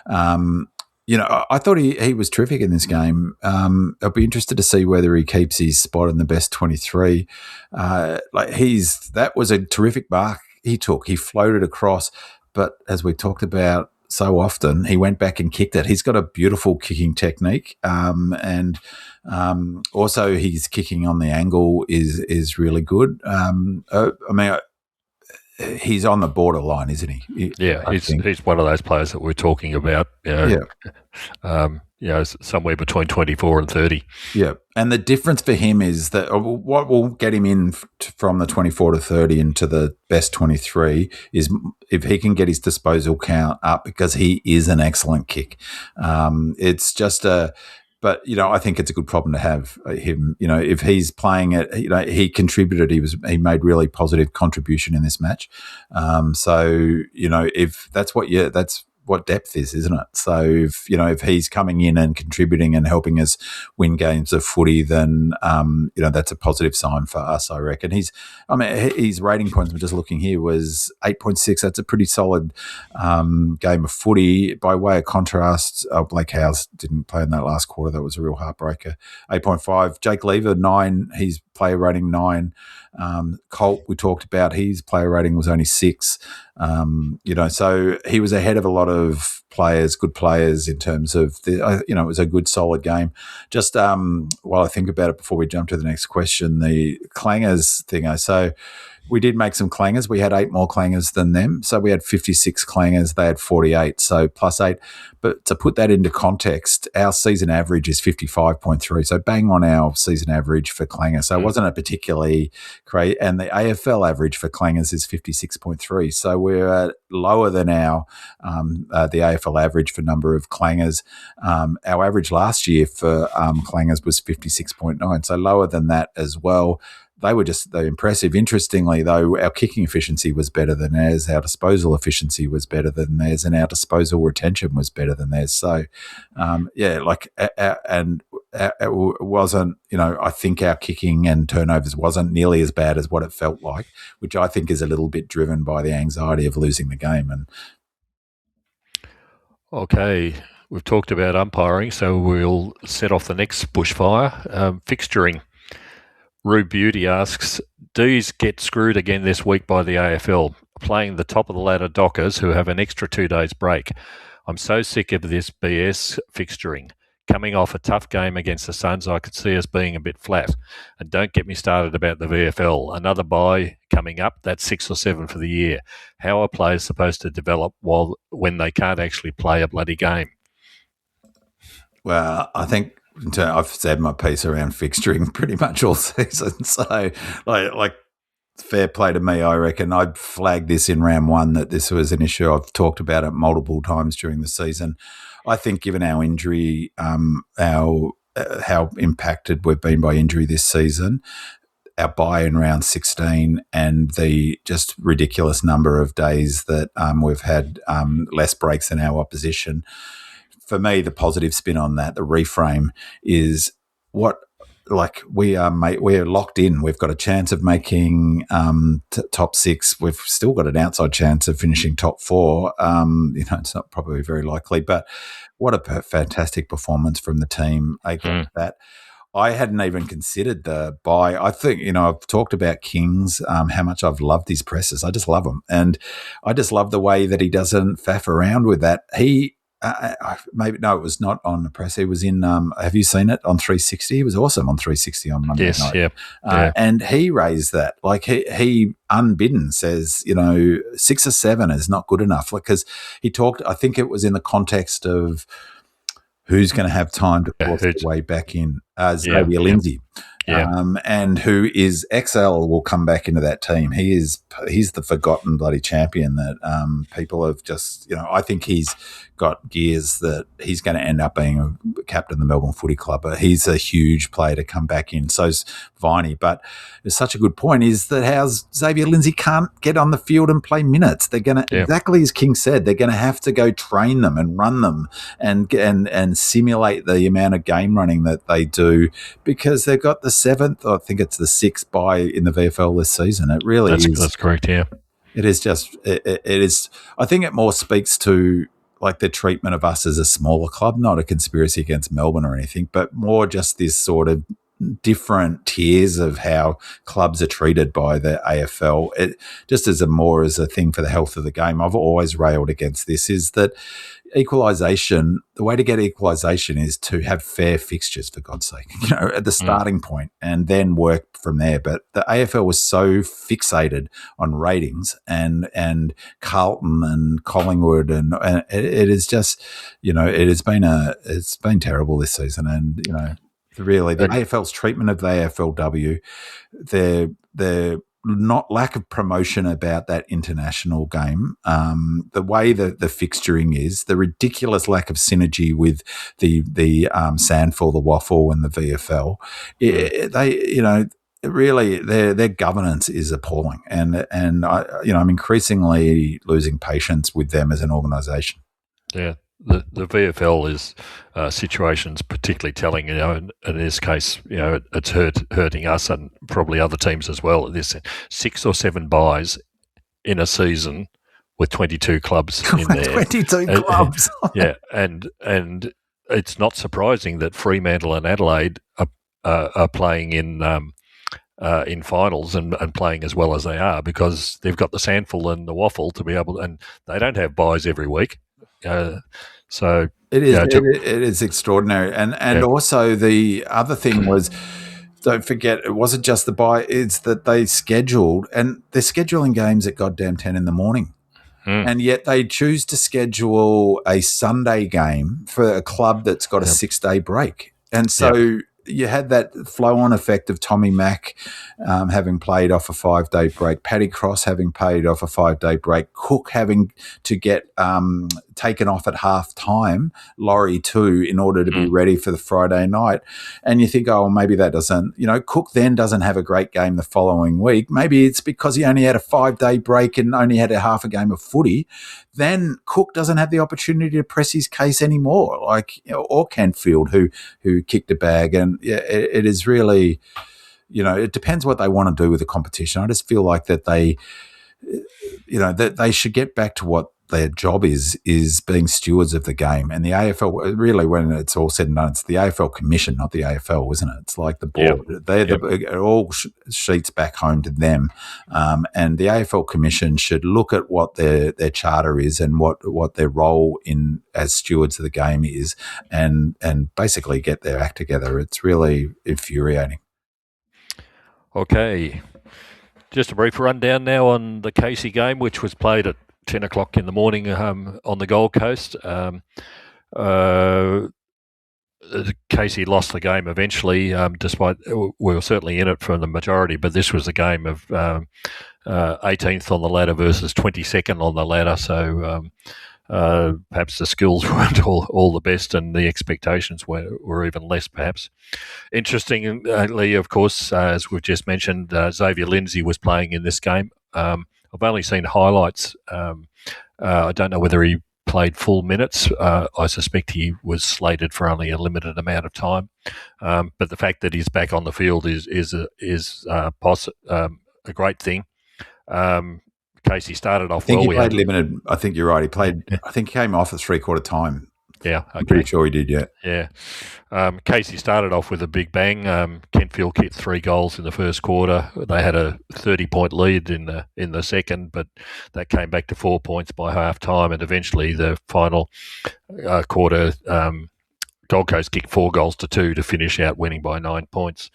I thought he was terrific in this game. I'll be interested to see whether he keeps his spot in the best 23. That was a terrific mark he took. He floated across, but as we talked about so often, he went back and kicked it. He's got a beautiful kicking technique, and also his kicking on the angle is really good. He's on the borderline, isn't he? He's one of those players that we're talking about. Somewhere between 24 and 30. Yeah, and the difference for him is that what will get him in from the 24 to 30 into the best 23 is if he can get his disposal count up, because he is an excellent kick. It's just but I think it's a good problem to have him. If he's playing it, he contributed. He made really positive contribution in this match. If that's what depth is, isn't it? So if he's coming in and contributing and helping us win games of footy, then that's a positive sign for us, I reckon. His rating points, I'm just looking here, was 8.6. That's a pretty solid game of footy. By way of contrast, Blake Howes didn't play in that last quarter. That was a real heartbreaker. 8.5. Jake Lever, 9. He's player rating 9. Colt, we talked about, his player rating was only 6. So he was ahead of a lot of good players in terms of it was a good solid game. Just while I think about it before we jump to the next question, the clangers thing. So we did make some clangers. We had 8 more clangers than them. So we had 56 clangers. They had 48. So plus 8. But to put that into context, our season average is 55.3. So bang on our season average for clangers. So it wasn't a particularly crazy. And the AFL average for clangers is 56.3. So we're lower than the AFL average for number of clangers. Our average last year for clangers was 56.9. So lower than that as well. They were just impressive. Interestingly, though, our kicking efficiency was better than theirs, our disposal efficiency was better than theirs, and our disposal retention was better than theirs. So, it wasn't, I think our kicking and turnovers wasn't nearly as bad as what it felt like, which I think is a little bit driven by the anxiety of losing the game. And okay, we've talked about umpiring, so we'll set off the next bushfire. Fixturing. Rube Beauty asks, Dees get screwed again this week by the AFL, playing the top of the ladder Dockers who have an extra 2 days break. I'm so sick of this BS fixturing. Coming off a tough game against the Suns, I could see us being a bit flat. And don't get me started about the VFL. Another bye coming up, that's 6 or 7 for the year. How are players supposed to develop when they can't actually play a bloody game? Well, I think I've said my piece around fixturing pretty much all season. So, like fair play to me, I reckon. I flagged this in round 1 that this was an issue. I've talked about it multiple times during the season. I think given our injury, how impacted we've been by injury this season, our bye in round 16 and the just ridiculous number of days that we've had less breaks than our opposition. For me, the positive spin on that, the reframe, is what like we are, mate, we're locked in. We've got a chance of making top 6. We've still got an outside chance of finishing top 4. It's not probably very likely, but what a fantastic performance from the team. They got that. I hadn't even considered the buy. I think, I've talked about Kings, how much I've loved his presses. I just love them. And I just love the way that he doesn't faff around with that. It was not on the press. He was in, have you seen it on 360? He was awesome on 360 on Monday night. Yeah. And he raised that. Like he unbidden says, 6 or 7 is not good enough. Because he talked, I think it was in the context of who's going to have time to force their way back in, Xavier Lindsay. And who is XL will come back into that team. He's the forgotten bloody champion that people have just, I think he's got gears that he's going to end up being a captain of the Melbourne Footy Club. But he's a huge player to come back in. So's Viney. But it's such a good point is that how Xavier Lindsay can't get on the field and play minutes. They're going to, exactly as King said, they're going to have to go train them and run them and simulate the amount of game running that they do because they've got the 7th, I think it's the 6th bye in the VFL this season. It really is. That's correct, yeah. It is just, it is, I think it more speaks to like the treatment of us as a smaller club, not a conspiracy against Melbourne or anything, but more just this sort of different tiers of how clubs are treated by the AFL. It just as a thing for the health of the game. I've always railed against this is that equalisation, the way to get equalisation is to have fair fixtures, for God's sake, at the starting point and then work from there. But the AFL was so fixated on ratings and Carlton and Collingwood and it is just, it's been terrible this season. And, really, the AFL's treatment of the AFLW, their not lack of promotion about that international game, the way that the fixturing is, the ridiculous lack of synergy with the Sandful, the Waffle, and the VFL. Really, their governance is appalling, and I'm increasingly losing patience with them as an organisation. Yeah. The VFL is situations particularly telling, in this case, it's hurting us and probably other teams as well. There's 6 or 7 buys in a season with 22 clubs in there. 22 clubs. And it's not surprising that Fremantle and Adelaide are playing in finals and playing as well as they are because they've got the Sandful and the Waffle to be able, and they don't have buys every week. So it is it is extraordinary, and also the other thing was, don't forget, it wasn't just the bye; it's that they scheduled and they're scheduling games at goddamn 10 in the morning, and yet they choose to schedule a Sunday game for a club that's got a 6-day break, and so. You had that flow-on effect of Tommy Mack having played off a 5-day break, Paddy Cross having played off a 5-day break, Cook having to get taken off at half-time, Laurie too, in order to be ready for the Friday night. And you think, oh, maybe that doesn't, Cook then doesn't have a great game the following week. Maybe it's because he only had a 5-day break and only had a half a game of footy. Then Cook doesn't have the opportunity to press his case anymore, or Canfield, who kicked a bag. And it is really, it depends what they want to do with the competition. I just feel like that they should get back to what their job is being stewards of the game. And the AFL, really, when it's all said and done, it's the AFL Commission, not the AFL, isn't it? It's like the board. They're all sheets back home to them. And the AFL Commission should look at what their charter is and what their role in as stewards of the game is and basically get their act together. It's really infuriating. Okay. Just a brief rundown now on the Casey game, which was played at 10 o'clock in the morning on the Gold Coast. Casey lost the game eventually, despite we were certainly in it for the majority, but this was a game of 18th on the ladder versus 22nd on the ladder, so perhaps the skills weren't all the best and the expectations were even less, perhaps. Interestingly, of course, as we've just mentioned, Xavier Lindsay was playing in this game. I've only seen highlights. I don't know whether he played full minutes. I suspect he was slated for only a limited amount of time, but the fact that he's back on the field is a great thing. Casey started off well. He played limited. I think you're right. He played. Yeah. I think he came off at 3/4 time. Yeah, okay. I'm pretty sure he did. Yeah, yeah. Casey started off with a big bang. Kentfield kicked 3 goals in the first quarter. They had a 30-point lead in the second, but that came back to 4 points by half time, and eventually the final quarter, Gold Coast kicked 4 goals to 2 to finish out winning by 9 points.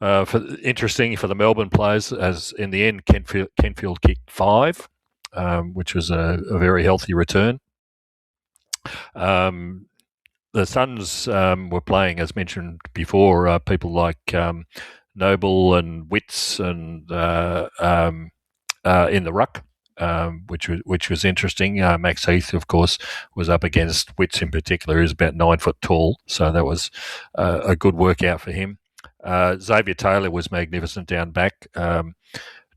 Interesting for the Melbourne players, as in the end, Kentfield kicked 5, which was a very healthy return. The Suns were playing, as mentioned before, people like Noble and Witts and in the ruck, which was interesting. Max Heath, of course, was up against Witts in particular, who's about 9 foot tall, so that was a good workout for him. Xavier Taylor was magnificent down back.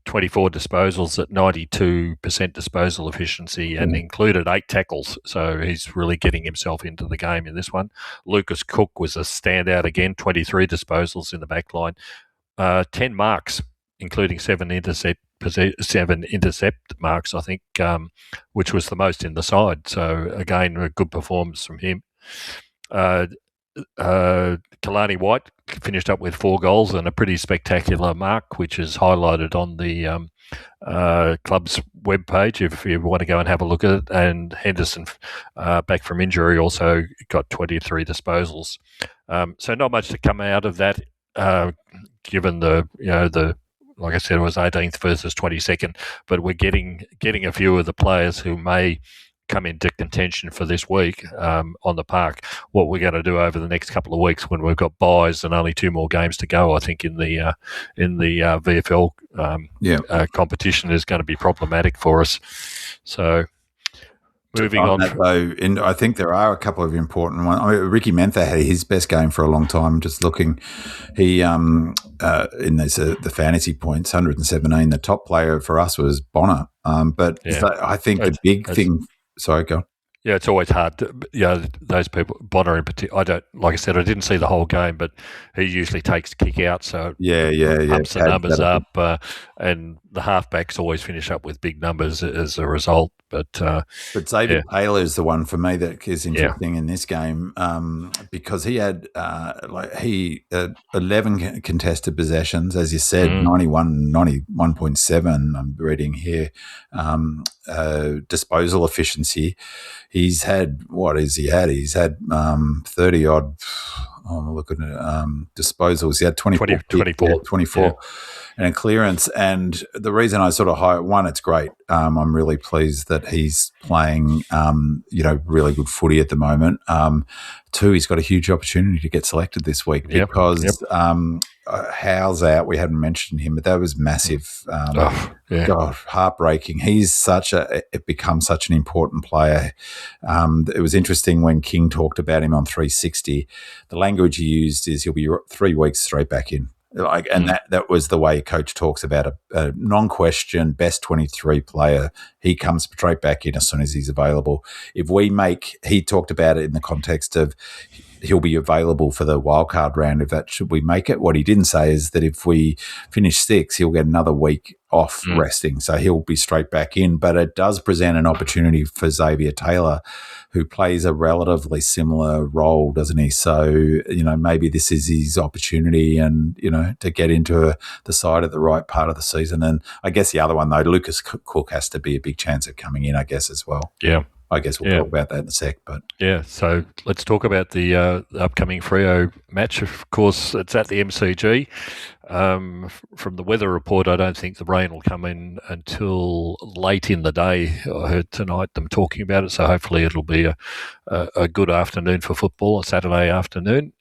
24 disposals at 92% disposal efficiency and included 8 tackles. So he's really getting himself into the game in this one. Lucas Cook was a standout again, 23 disposals in the back line, 10 marks, including 7 intercept marks, I think, which was the most in the side. So again, a good performance from him. Kalani White finished up with 4 goals and a pretty spectacular mark, which is highlighted on the club's webpage if you want to go and have a look at it. And Henderson, back from injury, also got 23 disposals. So not much to come out of that, given the like I said, it was 18th versus 22nd, but we're getting a few of the players who may come into contention for this week on the park. What we're going to do over the next couple of weeks when we've got buys and only 2 more games to go, I think in the VFL competition is going to be problematic for us. So moving on. Though, I think there are a couple of important ones. I mean, Ricky Mentha had his best game for a long time. Just looking, he in the fantasy points, 117. The top player for us was Bonner. But I think the big thing. Sorry, go on. Yeah, it's always hard. Those people, Bonner in particular, I didn't see the whole game, but he usually takes kick out, so pumps the numbers up, and the halfbacks always finish up with big numbers as a result. But Xavier Taylor is the one for me that is interesting in this game because he had 11 contested possessions, as you said, 91.7. I'm reading here. Disposal efficiency. He's had He's had 30 odd. I'm looking at disposals. He had 24. 24. And clearance. And the reason I sort of one, it's great. I'm really pleased that he's playing, really good footy at the moment. 2, he's got a huge opportunity to get selected this week because Howe's out. We hadn't mentioned him, but that was massive. God, heartbreaking. He's become such an important player. It was interesting when King talked about him on 360. The language he used is he'll be 3 weeks straight back in. That was the way coach talks about a non-question best 23 player. He comes straight back in as soon as he's available. He talked about it in the context of he'll be available for the wildcard round should we make it. What he didn't say is that if we finish 6, he'll get another week off resting, so he'll be straight back in. But it does present an opportunity for Xavier Taylor, who plays a relatively similar role, doesn't he? So, maybe this is his opportunity and, to get into the side at the right part of the season. And I guess the other one, though, Lucas Cook has to be a big chance of coming in, I guess, as well. Yeah. I guess we'll talk about that in a sec. But so let's talk about the upcoming Freo match. Of course, it's at the MCG. From the weather report, I don't think the rain will come in until late in the day. I heard tonight them talking about it, so hopefully it'll be a good afternoon for football, a Saturday afternoon.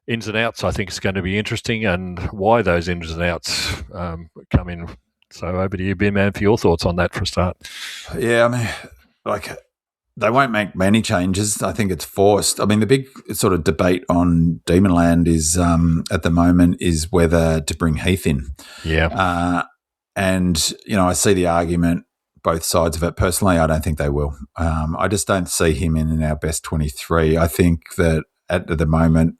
Ins and outs, I think, is going to be interesting, and why those ins and outs come in. So over to you, Ben Man, for your thoughts on that for a start. Yeah, I mean, they won't make many changes. I think it's forced. I mean, the big sort of debate on Demonland is at the moment is whether to bring Heath in. Yeah. And, I see the argument both sides of it. Personally, I don't think they will. I just don't see him in our best 23. I think that at the moment,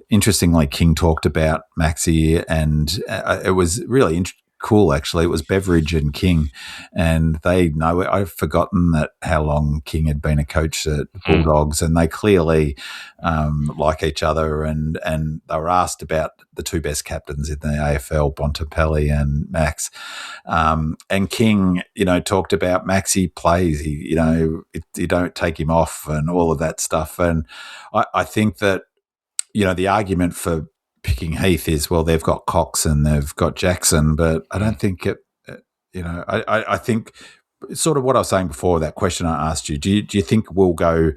interestingly, King talked about Maxi, and it was really cool, actually. It was Beveridge and King, and they know it. I've forgotten that how long King had been a coach at Bulldogs, and they clearly like each other, and they were asked about the two best captains in the AFL, Bontempelli and Max. And King, talked about Maxi plays. You don't take him off and all of that stuff. And I think that, the argument for picking Heath is, well, they've got Cox and they've got Jackson, but I don't think it, I think sort of what I was saying before, that question I asked you, do you think we'll go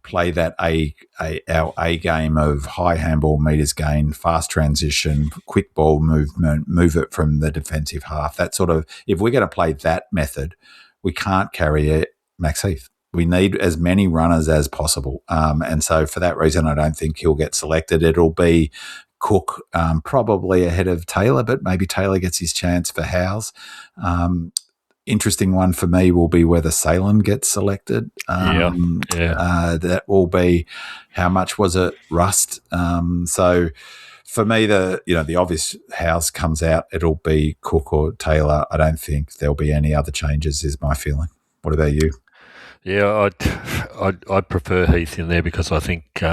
play that our A game of high handball, meters gain, fast transition, quick ball movement, move it from the defensive half, that sort of, if we're going to play that method, we can't carry Max Heath. We need as many runners as possible. And so for that reason, I don't think he'll get selected. It'll be Cook probably ahead of Taylor, but maybe Taylor gets his chance for Howes. Interesting one for me will be whether Salem gets selected. That will be how much was it Rust. So for me, the obvious Howes comes out. It'll be Cook or Taylor. I don't think there'll be any other changes, is my feeling. What about you? Yeah, I'd prefer Heath in there because I think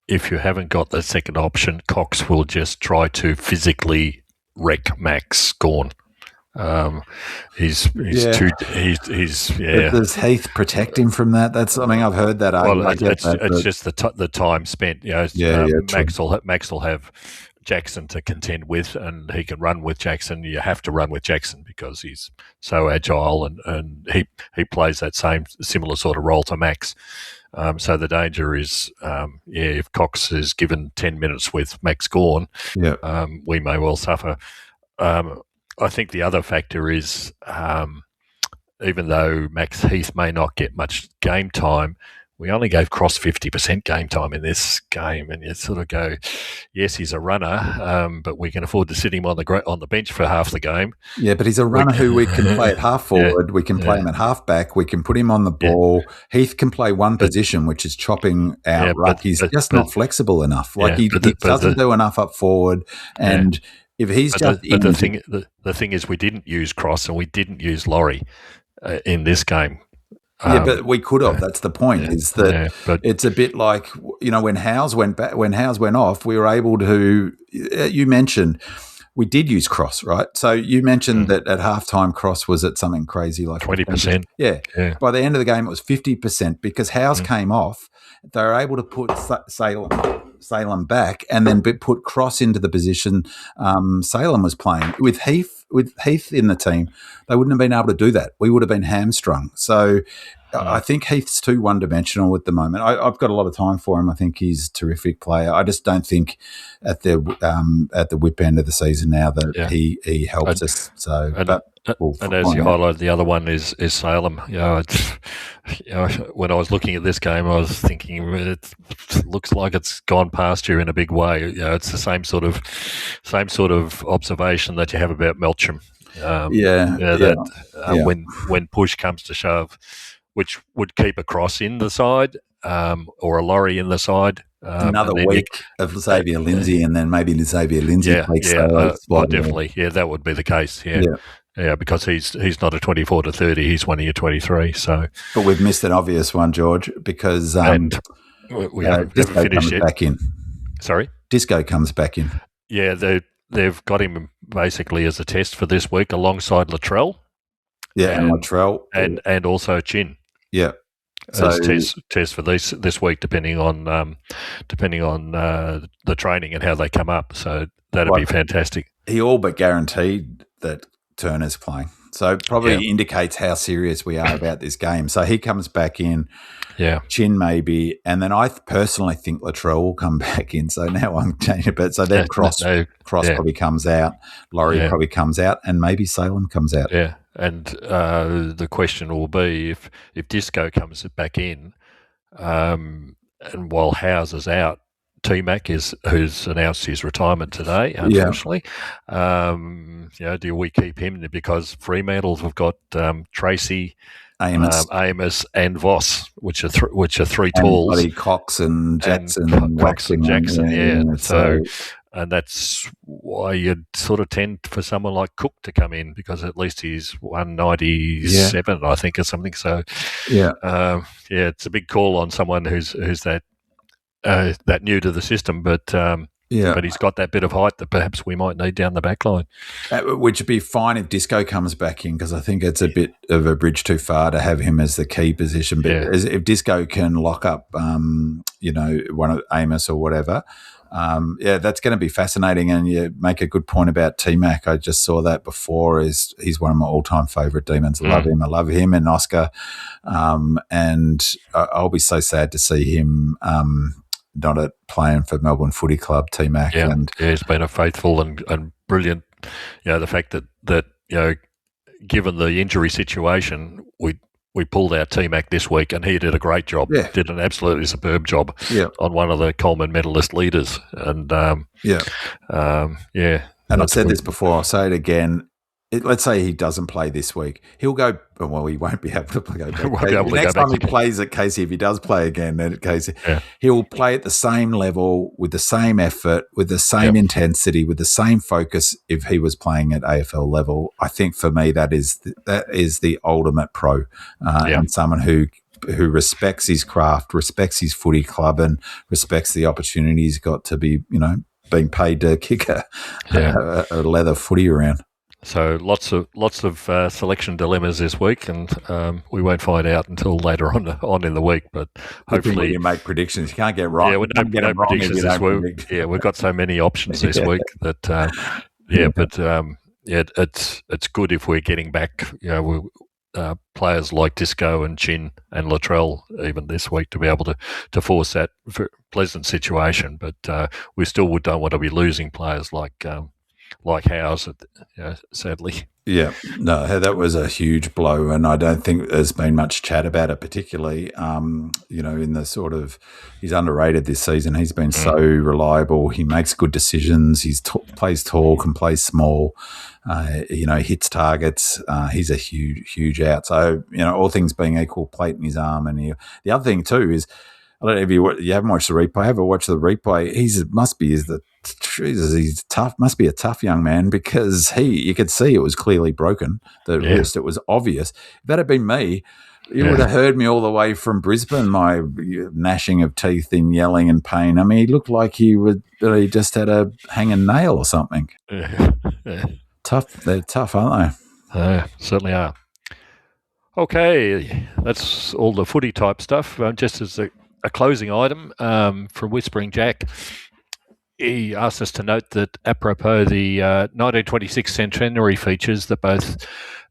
if you haven't got the second option, Cox will just try to physically wreck Max Gawn. He's too. But does Heath protect him from that? I've heard that. It's just the time spent. Max will have Jackson to contend with, and he can run with Jackson. You have to run with Jackson because he's so agile, and he plays that similar sort of role to Max. So the danger is, if Cox is given 10 minutes with Max Gawn, we may well suffer. I think the other factor is, even though Max Heath may not get much game time, we only gave Cross 50% game time in this game, and you sort of go, yes, he's a runner, but we can afford to sit him on the bench for half the game. Yeah, but he's a runner who we can play at half forward, we can play him at half back, we can put him on the ball. Heath can play one position, which is chopping out ruck. He's just not flexible enough. He doesn't do enough up forward, and if he's the thing is, we didn't use Cross and we didn't use Laurie in this game. But we could have. That's the point. It's a bit like when Howes went back, when Howes went off, we were able to. You mentioned we did use Cross, right? So you mentioned that at halftime, Cross was at something crazy like 20%. Yeah. By the end of the game, it was 50% because Howes came off. They were able to put Salem back and then put Cross into the position Salem was playing. With Heath in the team, they wouldn't have been able to do that. We would have been hamstrung. So I think Heath's too one-dimensional at the moment. I've got a lot of time for him. I think he's a terrific player. I just don't think at the whip end of the season now that he helps us. So, and as you highlighted, the other one is Salem. When I was looking at this game, I was thinking it looks like it's gone past you in a big way. It's the same sort of observation that you have about Melcham. When push comes to shove, which would keep a Cross in the side or a Laurie in the side. Another week of Xavier Lindsay, and then maybe Xavier Lindsay takes definitely. Yeah, that would be the case. Yeah, because he's not a 24 to 30. He's one of your 23. So, but we've missed an obvious one, George, because we haven't finished it. Back in. Sorry, Disco comes back in. Yeah, they've got him basically as a test for this week alongside Latrell. Yeah, and Latrell and also Chin. Yeah. As test for this week, depending on the training and how they come up. So that'd be fantastic. He all but guaranteed that Turner's playing, so probably indicates how serious we are about this game. So he comes back in, Chin maybe, and then I personally think Latrell will come back in. So now I'm changing a bit. So then Cross probably comes out, Laurie probably comes out, and maybe Salem comes out. Yeah. And the question will be if Disco comes back in, and while Howes is out, T-Mac who's announced his retirement today, unfortunately. Do we keep him because Fremantle's have got Tracy, Amos, and Voss, which are three tools. Bloody Cox and Jackson. Cox and Jackson, and that's why you'd sort of tend for someone like Cook to come in, because at least he's 197, I think, or something. So, it's a big call on someone who's that new to the system, but he's got that bit of height that perhaps we might need down the back line. Which would be fine if Disco comes back in, because I think it's a bit of a bridge too far to have him as the key position. But if Disco can lock up, one of Amos or whatever, that's going to be fascinating. And you make a good point about T-Mac. I just saw that before. He's one of my all-time favourite Demons. I love him and Oscar. And I'll be so sad to see him not playing for Melbourne Footy Club, T-Mac. He's been a faithful and brilliant. The fact that given the injury situation, we pulled out T-Mac this week, and he did a great job. Did an absolutely superb job on one of the Coleman medalist leaders. And And I've said this before, I'll say it again. Let's say he doesn't play this week. He'll go. Well, he won't be able to play. Next time he plays at Casey, if he does play again at Casey, he'll play at the same level, with the same effort, with the same intensity, with the same focus. If he was playing at AFL level, I think for me that is the ultimate pro, and someone who respects his craft, respects his footy club, and respects the opportunity he's got to be, being paid to kick a leather footy around. So lots of selection dilemmas this week, and we won't find out until later on in the week. But hopefully, you make predictions. You can't get wrong. Yeah, we don't get predictions this week. Yeah, we've got so many options this week that it's good if we're getting back. Players like Disco and Chin and Latrell even this week to be able to force that pleasant situation. But we still don't want to be losing players like Howes, sadly. Yeah, no, that was a huge blow, and I don't think there's been much chat about it, particularly, in the sort of, he's underrated this season. He's been so reliable. He makes good decisions. He plays tall, can play small, hits targets. He's a huge, huge out. So, all things being equal, plate in his arm. And the other thing too is, I don't know if you haven't watched the replay. I haven't watched the replay. He's tough. Must be a tough young man, because you could see it was clearly broken. The wrist, it was obvious. If that had been me, you would have heard me all the way from Brisbane, my gnashing of teeth in yelling and pain. I mean, he looked like he just had a hanging nail or something. Tough. They're tough, aren't they? Certainly are. Okay, that's all the footy type stuff. Just as a closing item from Whispering Jack, he asked us to note that apropos the 1926 centenary features that both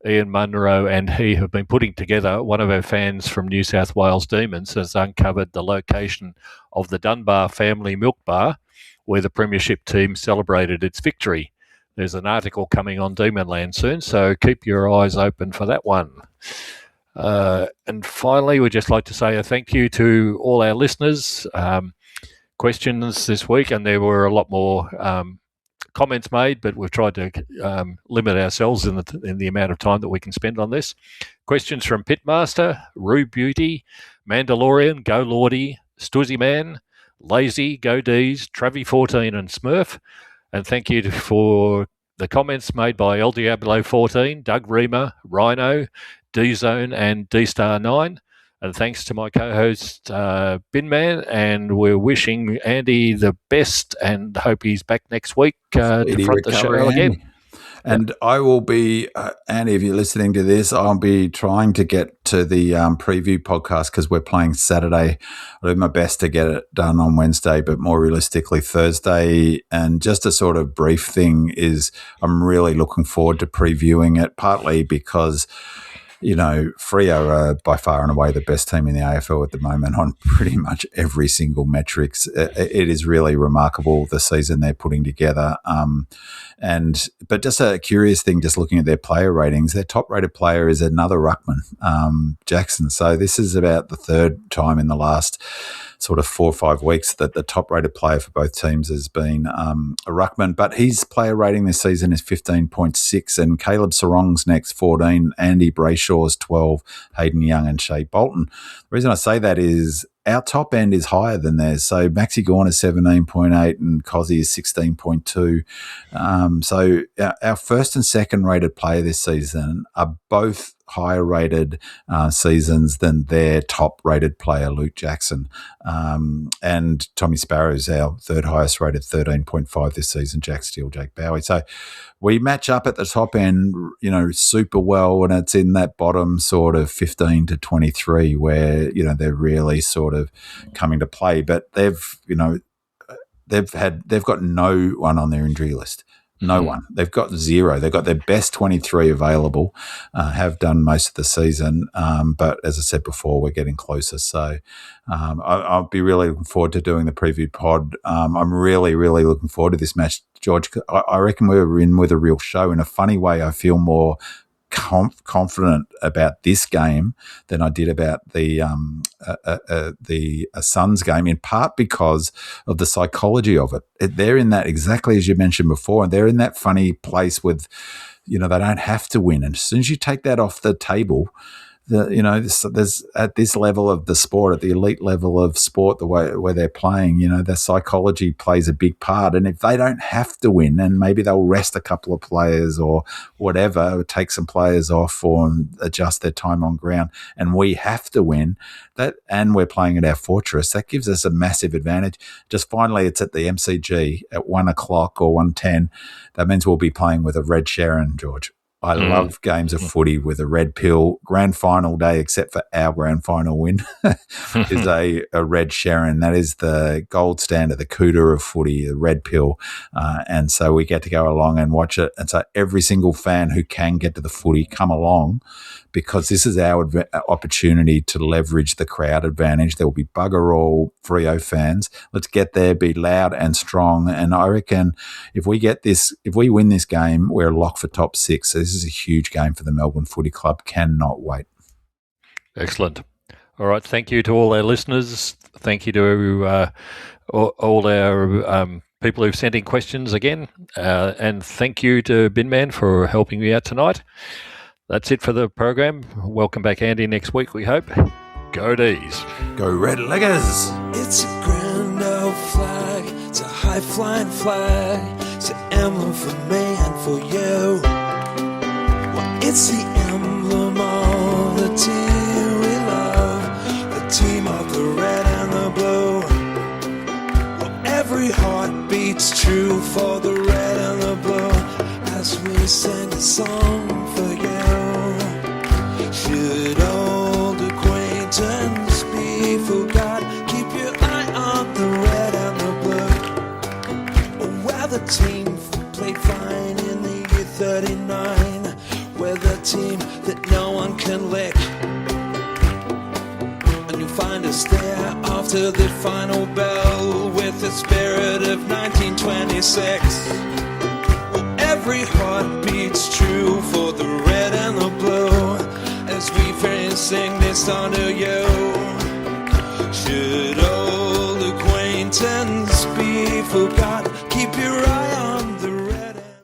Ian Munro and he have been putting together, one of our fans from New South Wales Demons has uncovered the location of the Dunbar family milk bar where the premiership team celebrated its victory. There's an article coming on Demonland soon, so keep your eyes open for that one. And finally, we'd just like to say a thank you to all our listeners. Questions this week, and there were a lot more comments made, but we've tried to limit ourselves in the amount of time that we can spend on this. Questions from Pitmaster, Rue Beauty, Mandalorian, Go Lordy, Stuzzy Man, Lazy, Go Dees, Travi14 and Smurf. And thank you for the comments made by El Diablo 14, Doug Reamer, Rhino, D-Zone and D-Star9. And thanks to my co-host, Binman, and we're wishing Andy the best and hope he's back next week to front the show again. And I will be, Andy, if you're listening to this, I'll be trying to get to the preview podcast because we're playing Saturday. I'll do my best to get it done on Wednesday, but more realistically Thursday. And just a sort of brief thing is I'm really looking forward to previewing it, partly because Freo are by far and away the best team in the AFL at the moment on pretty much every single metrics. It is really remarkable the season they're putting together. But just a curious thing, just looking at their player ratings, their top-rated player is another ruckman, Jackson. So this is about the third time in the last sort of 4 or 5 weeks that the top-rated player for both teams has been a ruckman. But his player rating this season is 15.6, and Caleb Sarong's next 14, Andy Brayshaw's 12, Hayden Young and Shea Bolton. The reason I say that is our top end is higher than theirs. So Maxi Gawn is 17.8 and Cozzy is 16.2. So our first and second rated player this season are both higher rated seasons than their top rated player, Luke Jackson. And Tommy Sparrow's our third highest rated, 13.5 this season, Jack Steele, Jake Bowie. So we match up at the top end, super well, and it's in that bottom sort of 15 to 23 where, they're really sort of coming to play. But they've got no one on their injury list. No one. They've got zero. They've got their best 23 available, have done most of the season. But as I said before, we're getting closer. So I'll be really looking forward to doing the preview pod. I'm really, really looking forward to this match, George. I reckon we're in with a real show. In a funny way, I feel more confident about this game than I did about the Suns game, in part because of the psychology of it. They're in that, exactly as you mentioned before, and they're in that funny place with, they don't have to win. And as soon as you take that off the table, there's at this level of the sport, at the elite level of sport, the way where they're playing, the psychology plays a big part. And if they don't have to win, and maybe they'll rest a couple of players or whatever, or take some players off or adjust their time on ground, and we have to win and we're playing at our fortress, that gives us a massive advantage. Just finally, it's at the MCG at 1:00 or 1:10. That means we'll be playing with a red Sharon, George. I love games of footy with a red pill. Grand final day, except for our grand final win, is a red Sharon. That is the gold standard, the CUDA of footy, the red pill. And so we get to go along and watch it. And so every single fan who can get to the footy, come along, because this is our opportunity to leverage the crowd advantage. There will be bugger all Freo fans. Let's get there, be loud and strong. And I reckon if we win this game, we're locked for top 6. So this is a huge game for the Melbourne Footy Club. Cannot wait. Excellent. All right. Thank you to all our listeners. Thank you to all our people who've sent in questions again. And thank you to Binman for helping me out tonight. That's it for the program. Welcome back, Andy, next week, we hope. Go Dees. Go Red Leggers. It's a grand old flag. It's a high-flying flag. It's an emblem for me and for you. Well, it's the emblem of the team we love. The team of the red and the blue. Well, every heart beats true for the red and the blue. As we sing a song for you. Should old acquaintance be forgot? Keep your eye on the red and the blue. Well, the team played fine in the year 39. We're the team that no one can lick. And you'll find us there after the final bell with the spirit of 1926. Every heart beats true